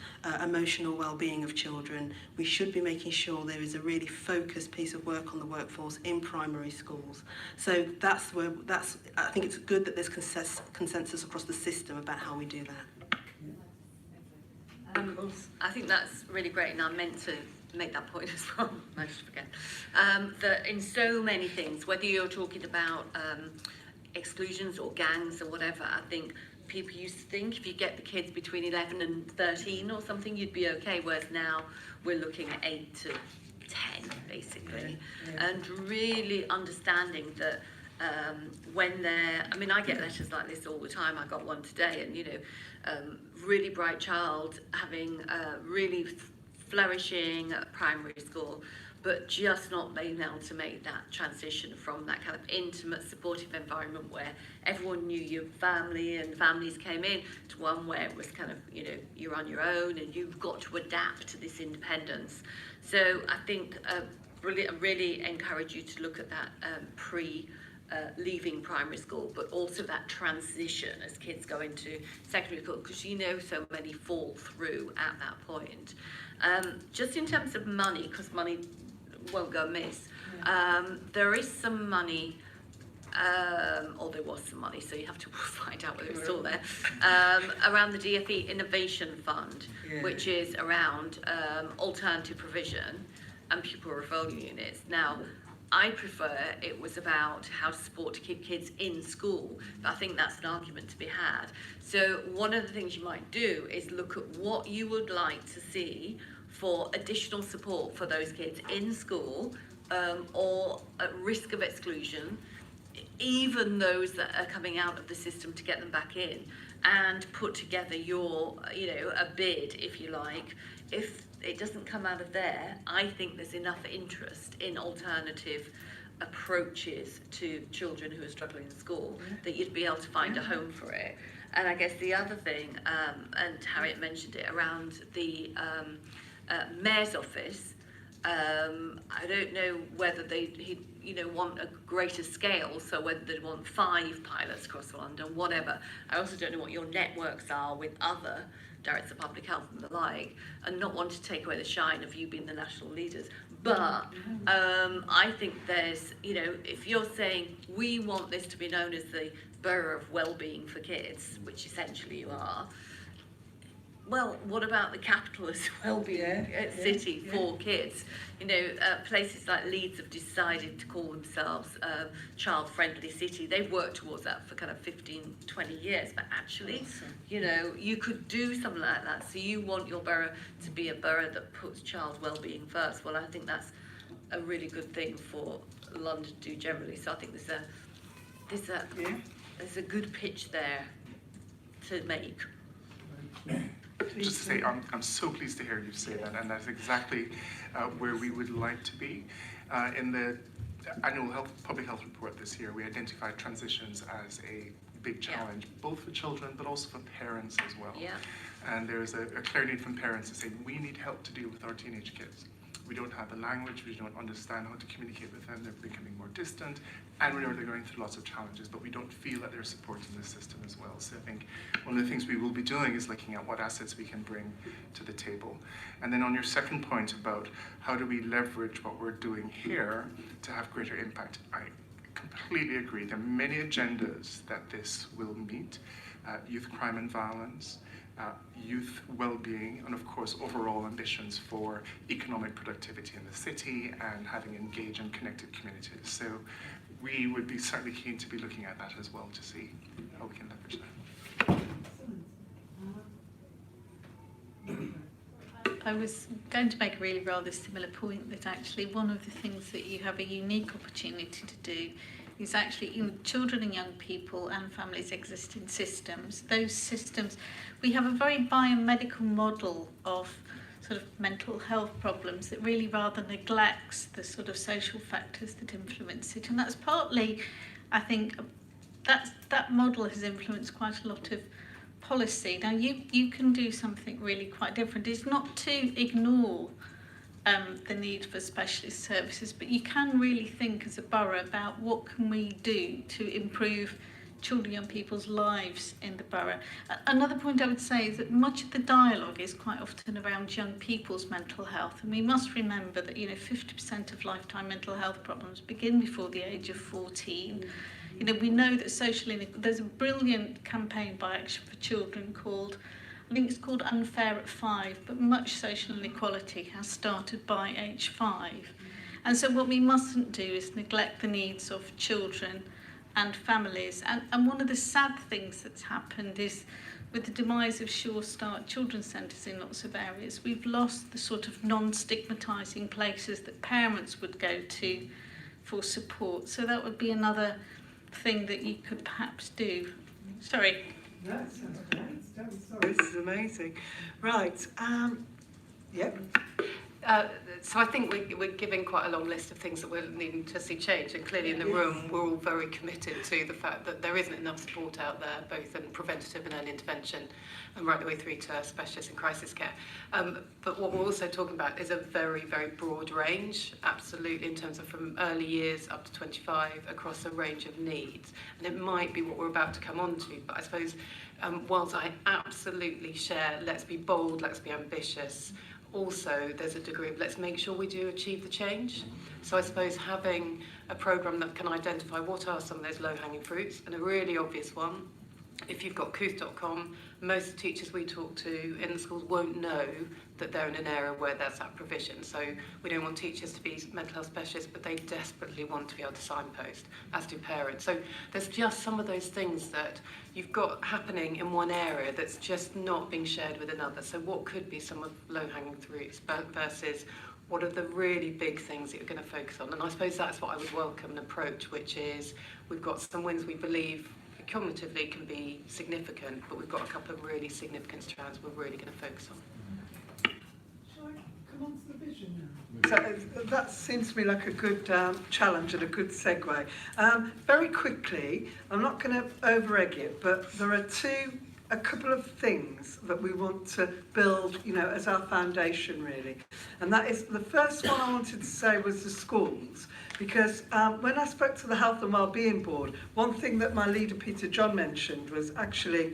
emotional well-being of children. We should be making sure there is a really focused piece of work on the workforce in primary schools. So I think it's good that there's consensus across the system about how we do that. I think that's really great, and I meant to make that point as well, I just forget. That in so many things, whether you're talking about exclusions or gangs or whatever, I think people used to think if you get the kids between 11 and 13 or something, you'd be okay, whereas now we're looking at 8 to 10, basically. Yeah. And really understanding that when they're, I mean, I get letters like this all the time. I got one today, and really bright child having really flourishing at primary school, but just not being able to make that transition from that kind of intimate, supportive environment where everyone knew your family and families came in to one where it was kind of, you're on your own and you've got to adapt to this independence. So I think I really encourage you to look at that leaving primary school, but also that transition as kids go into secondary school, because you know so many fall through at that point. Just in terms of money, because money won't go amiss, there is some money, or there was some money, so you have to find out whether it's still there, around the DFE Innovation Fund, which is around alternative provision and pupil referral units. Now, I prefer it was about how to support to keep kids in school, but I think that's an argument to be had. So one of the things you might do is look at what you would like to see for additional support for those kids in school, or at risk of exclusion, even those that are coming out of the system, to get them back in, and put together your, a bid, if you like. If it doesn't come out of there, I think there's enough interest in alternative approaches to children who are struggling in school that you'd be able to find a home for it. And I guess the other thing, and Harriet mentioned it, around the Mayor's office, I don't know whether he want a greater scale, so whether they want 5 pilots across London, whatever. I also don't know what your networks are with other directors of public health and the like, and not want to take away the shine of you being the national leaders. But I think there's, if you're saying we want this to be known as the borough of well-being for kids, which essentially you are, well, what about the capital as well-being city for kids? Places like Leeds have decided to call themselves a child-friendly city. They've worked towards that for kind of 15, 20 years, but actually, you could do something like that. So you want your borough to be a borough that puts child well-being first. Well, I think that's a really good thing for London to do generally. So I think there's a good pitch there to make. Just to say, I'm so pleased to hear you say that, and that's exactly where we would like to be. In the annual public health report this year, we identified transitions as a big challenge, both for children but also for parents as well. And there's a clear need from parents to say, we need help to deal with our teenage kids. We don't have the language, we don't understand how to communicate with them, they're becoming more distant, and we know they're going through lots of challenges, but we don't feel that there's support in the system as well. So I think one of the things we will be doing is looking at what assets we can bring to the table. And then on your second point about how do we leverage what we're doing here to have greater impact, I completely agree. There are many agendas that this will meet. Youth crime and violence, youth well-being, and of course overall ambitions for economic productivity in the city and having engaged and connected communities. So we would be certainly keen to be looking at that as well to see how we can leverage that. I was going to make a really rather similar point, that actually one of the things that you have a unique opportunity to do is actually, children and young people and families exist in systems. Those systems, we have a very biomedical model of sort of mental health problems that really rather neglects the sort of social factors that influence it. And that's partly, I think, that model has influenced quite a lot of policy. Now, you can do something really quite different. It's not to ignore the need for specialist services, but you can really think as a borough about what can we do to improve children and young people's lives in the borough. Another point I would say is that much of the dialogue is quite often around young people's mental health, and we must remember that 50% of lifetime mental health problems begin before the age of 14. We know that there's a brilliant campaign by Action for Children called, I think it's called Unfair at 5, but much social inequality has started by age 5. And so what we mustn't do is neglect the needs of children and families. And one of the sad things that's happened is, with the demise of Sure Start children's centres in lots of areas, we've lost the sort of non-stigmatising places that parents would go to for support. So that would be another thing that you could perhaps do. Sorry. That sounds great. Sorry, this is amazing. Right. Yep. So I think we're giving quite a long list of things that we're needing to see change, and clearly in the room we're all very committed to the fact that there isn't enough support out there, both in preventative and early intervention, and right the way through to specialist and crisis care. But what we're also talking about is a very, very broad range, absolutely, in terms of from early years up to 25, across a range of needs. And it might be what we're about to come on to, but I suppose whilst I absolutely share, let's be bold, let's be ambitious, also there's a degree of let's make sure we do achieve the change. So I suppose having a programme that can identify what are some of those low-hanging fruits, and a really obvious one, if you've got Couth.com, most of the teachers we talk to in the schools won't know that they're in an area where there's that provision. So we don't want teachers to be mental health specialists, but they desperately want to be able to signpost, as do parents. So there's just some of those things that you've got happening in one area that's just not being shared with another. So what could be some of low-hanging fruits versus what are the really big things that you're going to focus on? And I suppose that's what I would welcome an approach, which is we've got some wins we believe cumulatively can be significant, but we've got a couple of really significant strands we're really going to focus on. Shall I come on to the vision now? So that seems to me like a good challenge and a good segue. Very quickly, I'm not going to over-egg it, but there are a couple of things that we want to build, as our foundation really. And that is, the first one I wanted to say was the schools. Because when I spoke to the Health and Wellbeing Board, one thing that my leader Peter John mentioned was actually,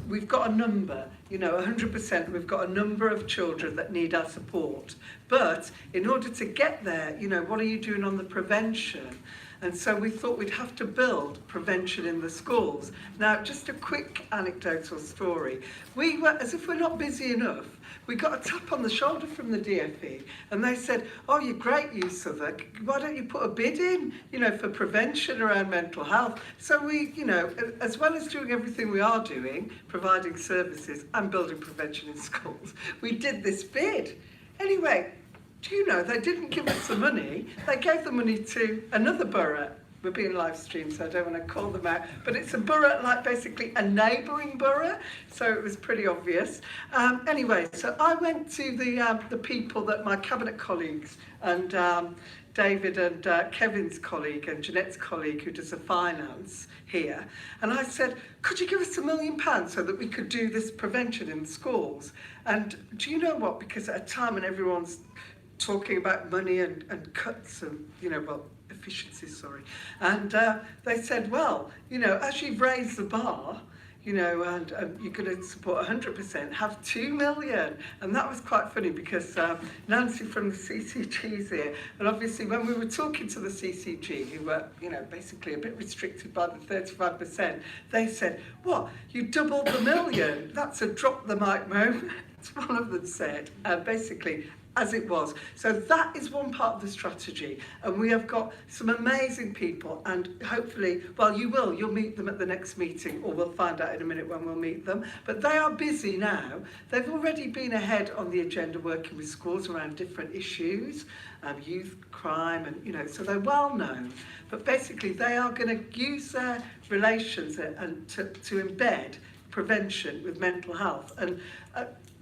we've got a number, 100%, we've got a number of children that need our support. But in order to get there, what are you doing on the prevention? And so we thought we'd have to build prevention in the schools. Now, just a quick anecdotal story. We were, as if we're not busy enough, we got a tap on the shoulder from the DfE, and they said, oh, you're great, you Southwark, why don't you put a bid in, for prevention around mental health? So we, as well as doing everything we are doing, providing services and building prevention in schools, we did this bid. Anyway, do you know, they didn't give us the money, they gave the money to another borough. We're being live streamed, so I don't want to call them out, but it's a borough, like basically a neighbouring borough, so it was pretty obvious. Anyway, so I went to the people that my cabinet colleagues and David and Kevin's colleague and Jeanette's colleague who does the finance here, and I said, could you give us £1 million so that we could do this prevention in schools? And do you know what, because at a time when everyone's talking about money and cuts and, efficiencies, sorry. And they said, well, as you've raised the bar, and you're going to support 100%, have 2 million. And that was quite funny because Nancy from the CCG is here. And obviously when we were talking to the CCG, who were, basically a bit restricted by the 35%, they said, what, you doubled the million? That's a drop the mic moment. One of them said, basically, as it was. So that is one part of the strategy, and we have got some amazing people, and hopefully, well, you'll meet them at the next meeting, or we'll find out in a minute when we'll meet them, but they are busy now. They've already been ahead on the agenda working with schools around different issues, youth crime, and so they're well known, but basically they are going to use their relations and to embed prevention with mental health, and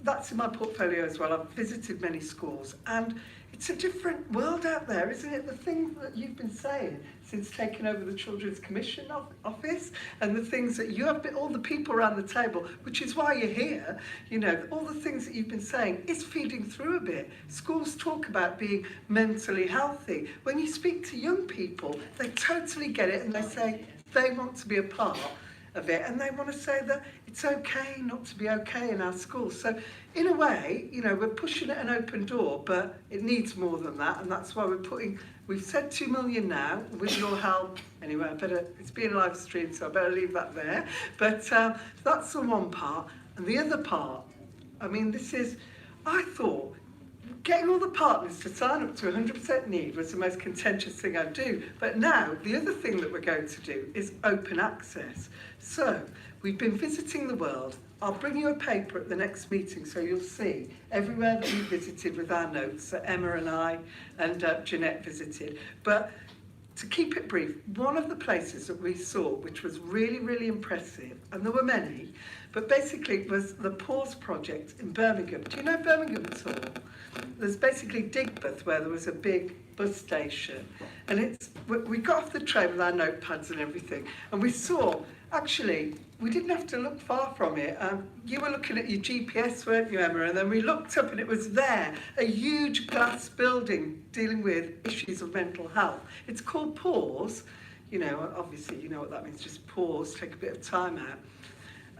that's in my portfolio as well. I've visited many schools, and it's a different world out there, isn't it? The thing that you've been saying since taking over the Children's Commission office, and the things that you have, all the people around the table, which is why you're here, all the things that you've been saying is feeding through a bit. Schools talk about being mentally healthy. When you speak to young people, they totally get it, and they say they want to be a part of it, and they want to say that it's okay not to be okay in our schools. So in a way, we're pushing at an open door, but it needs more than that, and that's why we've said 2 million now with your help. Anyway, it's being live streamed, so I better leave that there. But that's the one part. And the other part, I thought getting all the partners to sign up to 100% need was the most contentious thing I'd do. But now, the other thing that we're going to do is open access. So, we've been visiting the world. I'll bring you a paper at the next meeting so you'll see everywhere that we visited with our notes that Emma and I and Jeanette visited. But to keep it brief, one of the places that we saw, which was really, really impressive, and there were many, but basically it was the Pause Project in Birmingham. Do you know Birmingham at all? There's basically Digbeth, where there was a big bus station, and we got off the train with our notepads and everything, and we saw, actually, we didn't have to look far from it. You were looking at your GPS, weren't you, Emma? And then we looked up and it was there, a huge glass building dealing with issues of mental health. It's called Pause. You know, obviously you know what that means, just pause, take a bit of time out.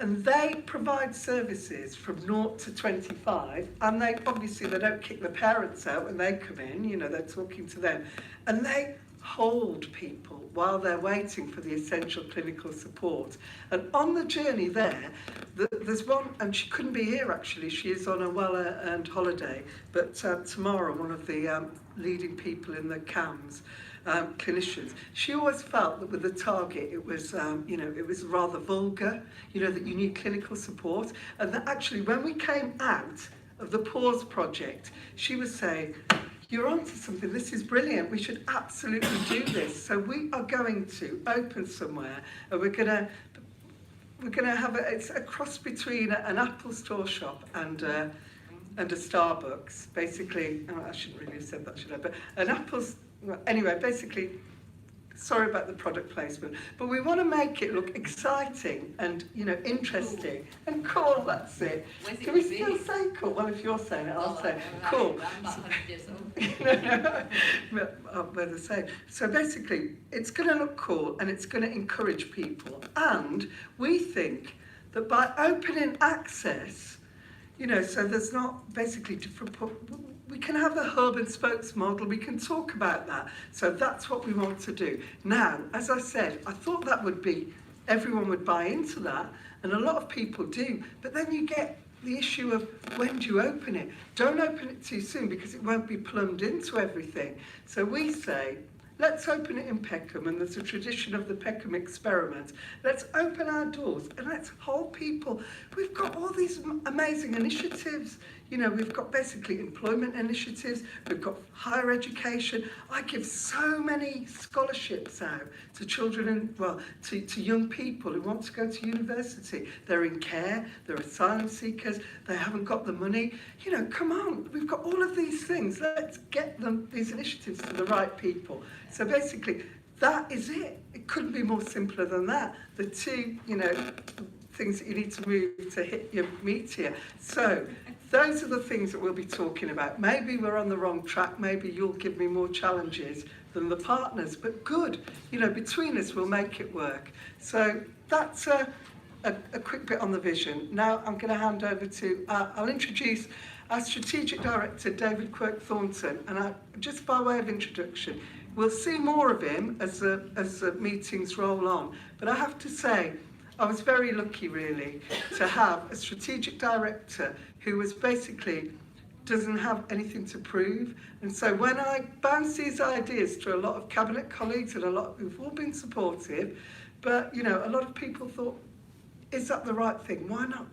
And they provide services from 0 to 25, and they don't kick the parents out when they come in, you know, they're talking to them. And they hold people while they're waiting for the essential clinical support. And on the journey there, there's one, and she couldn't be here actually, she is on a well-earned holiday, but tomorrow, one of the leading people in the CAMS, clinicians, she always felt that with the target it was, it was rather vulgar, that you need clinical support, and that actually when we came out of the Pause Project, she was saying, you're onto something, this is brilliant, we should absolutely do this. So we are going to open somewhere, and we're going to have it's a cross between an Apple store shop and a Starbucks, basically. I shouldn't really have said that, should I? But an Apple's, anyway, basically, sorry about the product placement, but we want to make it look exciting and, interesting and cool, that's it. Can we still say cool? Well, if you're saying it, I'll say cool. I'm not 100 years old. We're the same. So basically, it's going to look cool and it's going to encourage people. And we think that by opening access, so there's not basically different, we can have a hub and spokes model, we can talk about that. So that's what we want to do. Now, as I said, I thought that would be, everyone would buy into that, and a lot of people do, but then you get the issue of when do you open it? Don't open it too soon because it won't be plumbed into everything. So we say, let's open it in Peckham, and there's a tradition of the Peckham experiment. Let's open our doors and let's hold people. We've got all these amazing initiatives. We've got basically employment initiatives, we've got higher education. I give so many scholarships out to children to young people who want to go to university. They're in care, they're asylum seekers, they haven't got the money. Come on, we've got all of these things. Let's get these initiatives to the right people. So basically, that is it. It couldn't be more simpler than that. The two, things that you need to move to hit your meat here. So those are the things that we'll be talking about. Maybe we're on the wrong track. Maybe you'll give me more challenges than the partners, but good. Between us, we'll make it work. So that's a quick bit on the vision. Now I'm going to hand over to, I'll introduce our Strategic Director, David Quirk-Thornton, and just by way of introduction, we'll see more of him as the meetings roll on. But I have to say, I was very lucky, really, to have a strategic director who was basically doesn't have anything to prove. And so when I bounce these ideas to a lot of cabinet colleagues and a lot who've all been supportive, but a lot of people thought, is that the right thing? Why not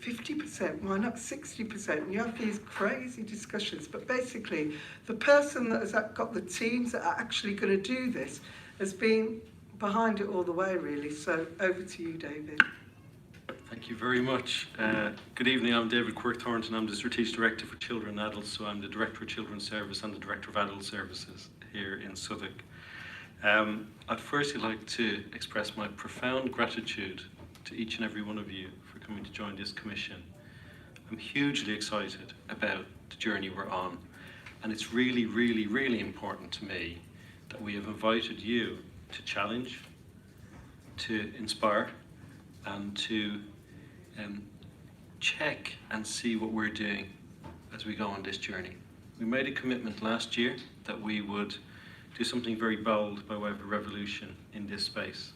50%? Why not 60%? And you have these crazy discussions. But basically, the person that has got the teams that are actually going to do this has been behind it all the way, really. So over to you, David. Thank you very much. Good evening, I'm David Quirk-Thornton. I'm the Strategic Director for Children and Adults, so I'm the Director of Children's Service and the Director of Adult Services here in Southwark. I'd firstly like to express my profound gratitude to each and every one of you for coming to join this commission. I'm hugely excited about the journey we're on, and it's really, really, really important to me that we have invited you to challenge, to inspire, and to check and see what we're doing as we go on this journey. We made a commitment last year that we would do something very bold by way of a revolution in this space.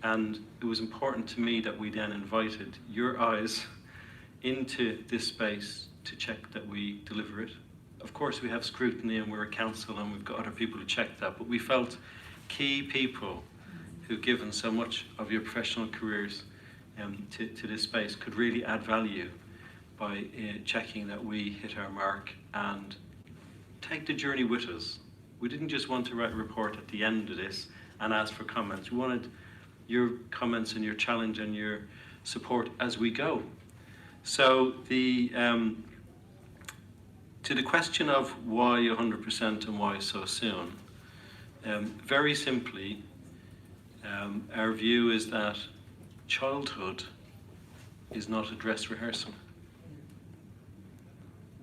And it was important to me that we then invited your eyes into this space to check that we deliver it. Of course, we have scrutiny and we're a council and we've got other people to check that, but we felt key people who've given so much of your professional careers to this space could really add value by checking that we hit our mark and take the journey with us We didn't just want to write a report at the end of this and ask for comments. We wanted your comments and your challenge and your support as we go. So to the question of why 100% and why so soon, very simply, our view is that childhood is not a dress rehearsal.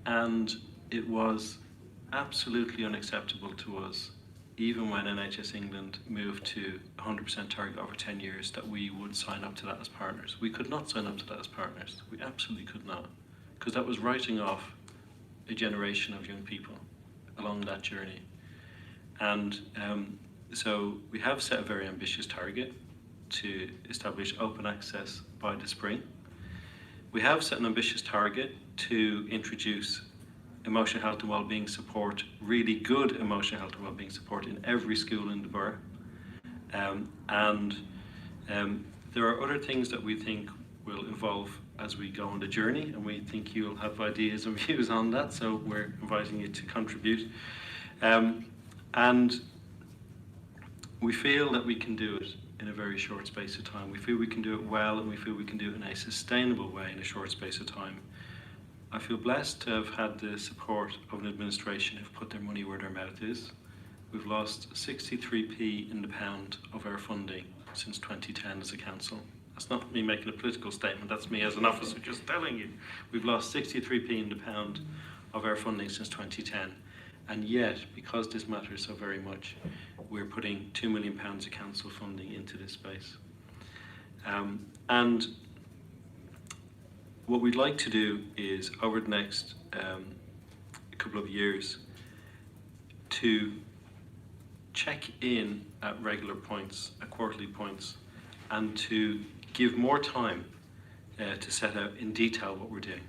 And it was absolutely unacceptable to us, even when NHS England moved to 100% target over 10 years, that we would sign up to that as partners. We could not sign up to that as partners. We absolutely could not, because that was writing off a generation of young people along that journey. And so we have set a very ambitious target to establish open access by the spring. We have set an ambitious target to introduce emotional health and wellbeing support, really good emotional health and wellbeing support in every school in the borough. There are other things that we think will evolve as we go on the journey, and we think you'll have ideas and views on that, so we're inviting you to contribute. And we feel that we can do it in a very short space of time. We feel we can do it well, and we feel we can do it in a sustainable way in a short space of time. I feel blessed to have had the support of an administration who've put their money where their mouth is. We've lost 63p in the pound of our funding since 2010 as a council. That's not me making a political statement, that's me as an officer just telling you. We've lost 63p in the pound of our funding since 2010. And yet, because this matters so very much, we're putting £2 million of council funding into this space. And what we'd like to do is, over the next couple of years, to check in at regular points, at quarterly points, and to give more time to set out in detail what we're doing.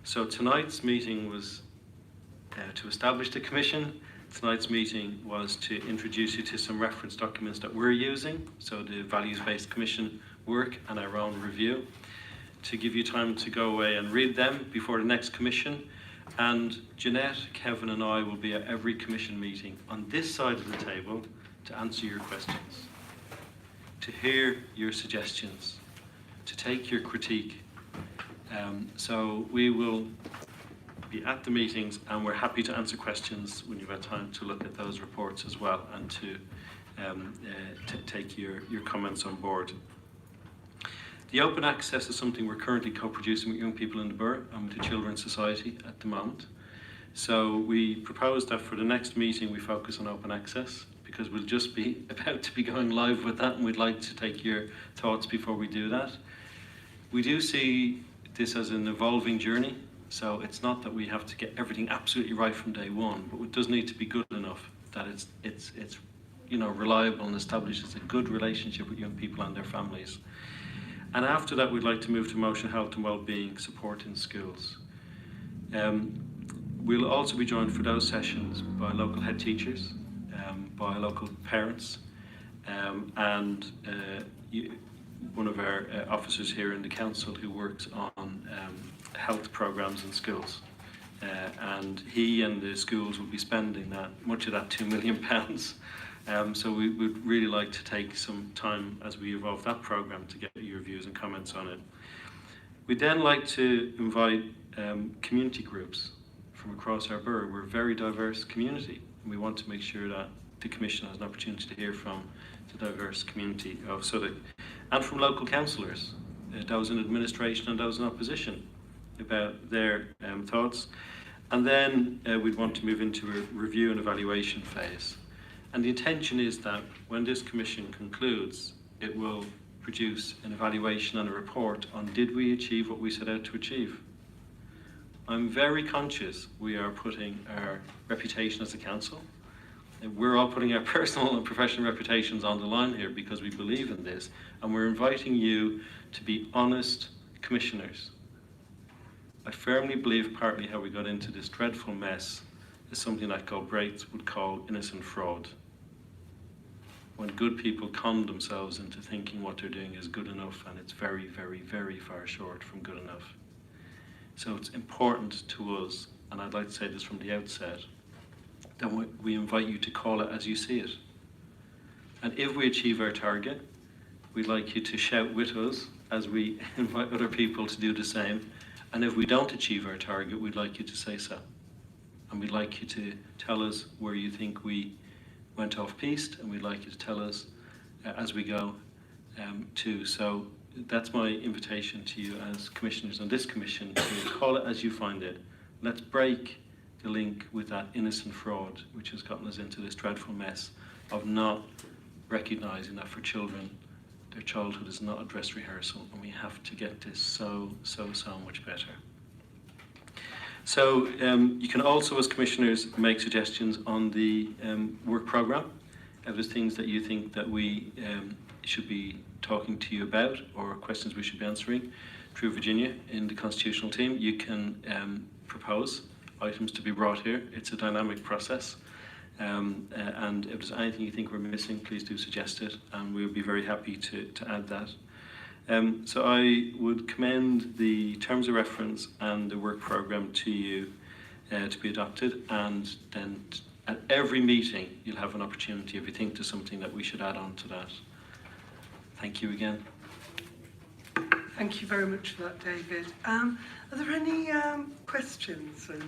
So tonight's meeting was to establish the commission. Tonight's meeting was to introduce you to some reference documents that we're using, so the values-based commission work and our own review, to give you time to go away and read them before the next commission. And Jeanette, Kevin and I will be at every commission meeting on this side of the table to answer your questions, to hear your suggestions, to take your critique. So we will be at the meetings, and we're happy to answer questions when you've had time to look at those reports as well, and to take your comments on board. The open access is something we're currently co-producing with young people in the borough and with the Children's Society at the moment. So we propose that for the next meeting we focus on open access, because we'll just be about to be going live with that, and we'd like to take your thoughts before we do that. We do see this as an evolving journey, so it's not that we have to get everything absolutely right from day one, but it does need to be good enough that it's reliable and establishes a good relationship with young people and their families. And after that, we'd like to move to emotional health and wellbeing support in schools. We'll also be joined for those sessions by local head teachers, by local parents, and one of our officers here in the council who works on health programmes in schools. And he and the schools will be spending much of that £2 million. So we would really like to take some time as we evolve that programme to get your views and comments on it. We'd then like to invite community groups from across our borough. We're a very diverse community, and we want to make sure that the Commission has an opportunity to hear from the diverse community of Southwark, and from local councillors, those in administration and those in opposition, about their thoughts. And then we'd want to move into a review and evaluation phase. And the intention is that when this commission concludes, it will produce an evaluation and a report on did we achieve what we set out to achieve. I'm very conscious we are putting our reputation as a council. We're all putting our personal and professional reputations on the line here because we believe in this, and we're inviting you to be honest commissioners. I firmly believe partly how we got into this dreadful mess is something that Galbraith would call innocent fraud. When good people con themselves into thinking what they're doing is good enough, and it's very, very, very far short from good enough. So it's important to us, and I'd like to say this from the outset, then we invite you to call it as you see it. And if we achieve our target, we'd like you to shout with us as we invite other people to do the same. And if we don't achieve our target, we'd like you to say so. And we'd like you to tell us where you think we went off piste, and we'd like you to tell us as we go too. So that's my invitation to you as commissioners on this commission, to call it as you find it. Let's break the link with that innocent fraud which has gotten us into this dreadful mess of not recognising that for children, their childhood is not a dress rehearsal, and we have to get this so much better. So you can also, as commissioners, make suggestions on the work programme. If there's things that you think that we should be talking to you about, or questions we should be answering through Virginia in the constitutional team, you can propose items to be brought here. It's a dynamic process. And if there's anything you think we're missing, please do suggest it, and we'll be very happy to add that. So I would commend the terms of reference and the work programme to you to be adopted, and then at every meeting you'll have an opportunity if you think there's something that we should add on to that. Thank you again. Thank you very much for that, David. Are there any questions and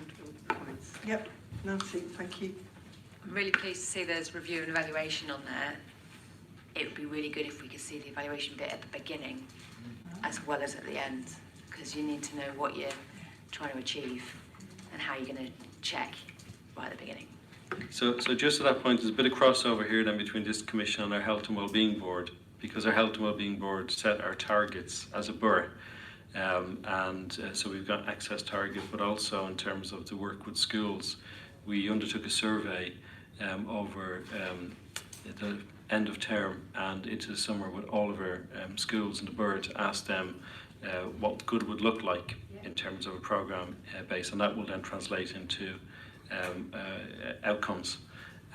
comments? Yep, Nancy, thank you. I'm really pleased to see there's review and evaluation on there. It would be really good if we could see the evaluation bit at the beginning as well as at the end, because you need to know what you're trying to achieve and how you're going to check right at the beginning. So just at that point, there's a bit of crossover here then between this commission and our Health and Wellbeing Board, because our Health and Wellbeing Board set our targets as a borough. So we've got access target, but also in terms of the work with schools, we undertook a survey over the end of term and into the summer with all of our schools in the borough to ask them what good would look like in terms of a programme base, and that will then translate into outcomes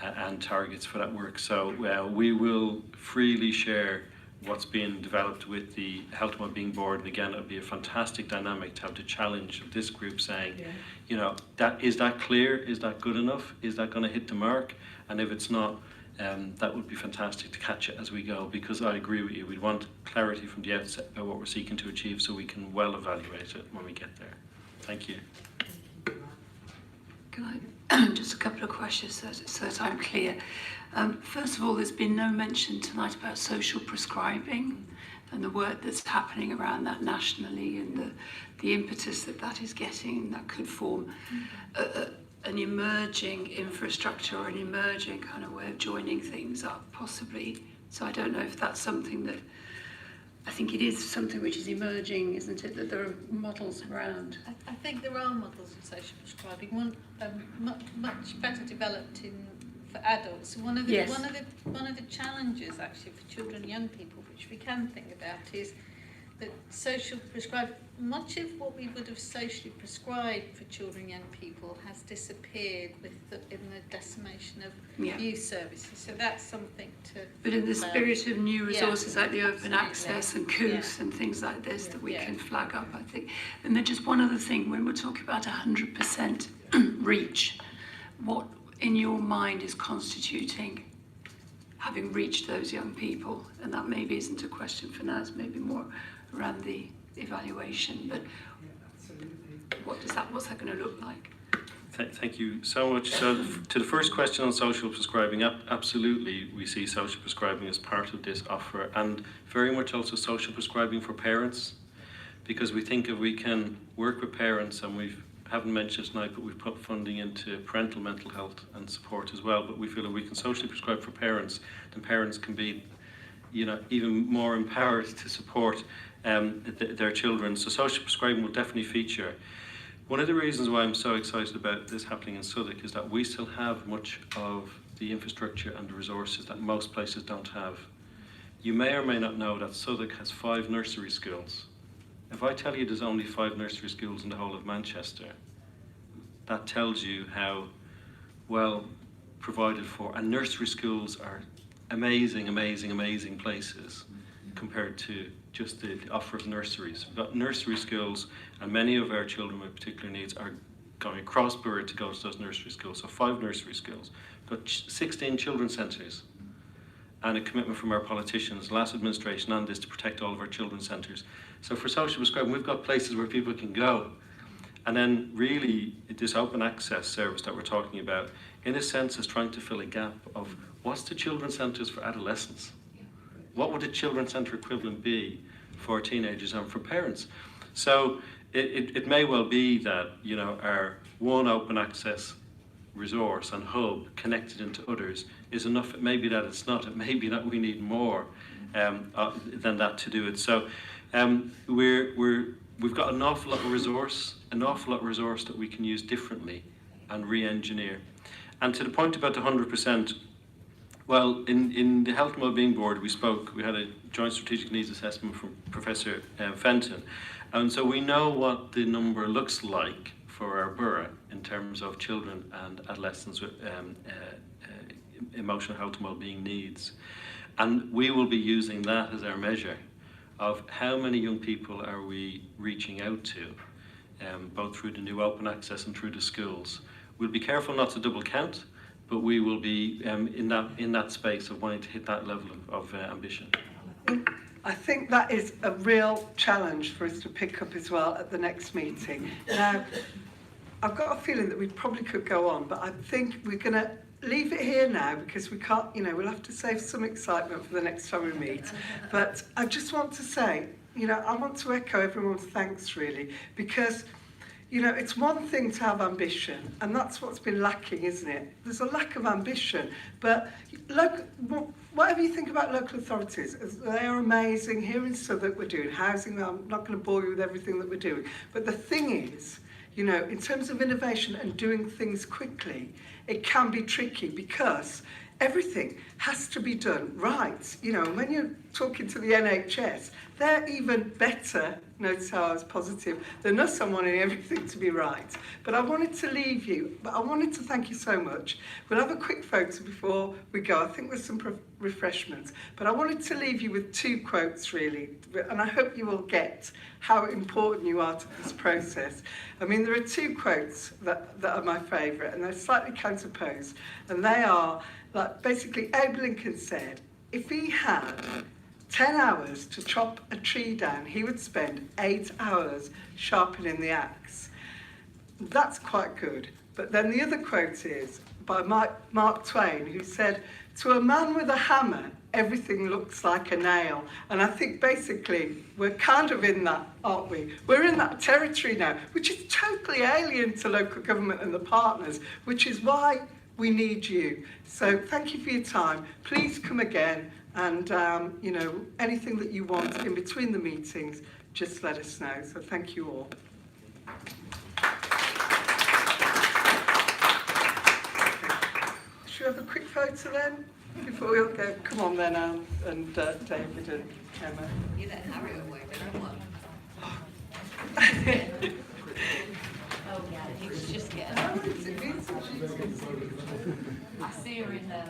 and targets for that work. So we will freely share what's being developed with the Health and Wellbeing Board, and again it'll be a fantastic dynamic to have the challenge of this group saying, you know, is that clear, is that good enough, is that going to hit the mark, and if it's not, that would be fantastic to catch it as we go, because I agree with you, we'd want clarity from the outset about what we're seeking to achieve so we can well evaluate it when we get there. Thank you. Can I, just a couple of questions so that I'm clear. First of all, there's been no mention tonight about social prescribing and the work that's happening around that nationally, and the impetus that is getting, that could form an emerging infrastructure or an emerging kind of way of joining things up, possibly. So I don't know if that's something that, I think it is something which is emerging, isn't it, that there are models around? I think there are models of social prescribing, one much better developed for adults. One of the challenges actually for children and young people, which we can think about, is that social prescribed, much of what we would have socially prescribed for children and young people has disappeared in the decimation of youth services. So that's something to. But in the spirit of new resources like the open access and COOS and things like this that we can flag up, I think. And then just one other thing, when we're talking about 100% reach, what in your mind is constituting having reached those young people? And that maybe isn't a question for now, it's maybe more around the evaluation, but what's that going to look like? Thank you so much. So to the first question on social prescribing, absolutely we see social prescribing as part of this offer, and very much also social prescribing for parents, because we think if we can work with parents, and we haven't mentioned it tonight, but we've put funding into parental mental health and support as well, but we feel if we can socially prescribe for parents, then parents can be, you know, even more empowered to support their children. So social prescribing will definitely feature. One of the reasons why I'm so excited about this happening in Southwark is that we still have much of the infrastructure and the resources that most places don't have. You may or may not know that Southwark has 5 nursery schools. If I tell you there's only 5 nursery schools in the whole of Manchester, that tells you how well provided for. And nursery schools are amazing, amazing, amazing places compared to just the offer of nurseries. We've got nursery schools, and many of our children with particular needs are going across Borough to go to those nursery schools. So 5 nursery schools, got 16 children's centres, and a commitment from our politicians, last administration and this, to protect all of our children's centres. So for social prescribing, we've got places where people can go. And then really, this open access service that we're talking about, in a sense, is trying to fill a gap of what's the children's centres for adolescents? What would a children's centre equivalent be for teenagers and for parents? So it may well be that, you know, our one open access resource and hub connected into others is enough. It may be that it's not. It may be that we need more than that to do it. So we've got an awful lot of resource that we can use differently and re-engineer. And to the point about the 100%, well, in the Health and Wellbeing Board, we had a joint strategic needs assessment from Professor Fenton. And so we know what the number looks like for our borough in terms of children and adolescents with emotional health and wellbeing needs. And we will be using that as our measure of how many young people are we reaching out to, both through the new open access and through the schools. We'll be careful not to double count, but we will be in that space of wanting to hit that level of ambition. I think that is a real challenge for us to pick up as well at the next meeting. Now, I've got a feeling that we probably could go on, but I think we're going to leave it here now because we can't, you know, we'll have to save some excitement for the next time we meet. But I just want to say, you know, I want to echo everyone's thanks really, because, you know, it's one thing to have ambition, and that's what's been lacking, isn't it? There's a lack of ambition, but whatever you think about local authorities, they are amazing. Here in Southwark we're doing housing. I'm not going to bore you with everything that we're doing, but the thing is, you know, in terms of innovation and doing things quickly, it can be tricky because everything has to be done right. You know, when you're talking to the NHS, they're even better, notice how I was positive, than us on wanting everything to be right. But I wanted to leave you, but I wanted to thank you so much. We'll have a quick photo before we go. I think there's some refreshments. But I wanted to leave you with 2 quotes, really, and I hope you will get how important you are to this process. I mean, there are 2 quotes that are my favourite, and they're slightly counterposed, and they are, like, basically, Abe Lincoln said, if he had 10 hours to chop a tree down, he would spend 8 hours sharpening the axe. That's quite good. But then the other quote is by Mark Twain, who said, to a man with a hammer, everything looks like a nail. And I think basically we're kind of in that, aren't we? We're in that territory now, which is totally alien to local government and the partners, which is why we need you. So thank you for your time. Please come again, and you know, anything that you want in between the meetings, just let us know. So thank you all. Should we have a quick photo then before we all go? Come on then, Anne and David and Emma. You let Harry away with one. Oh yeah, he was just getting. How is it? I see her in there.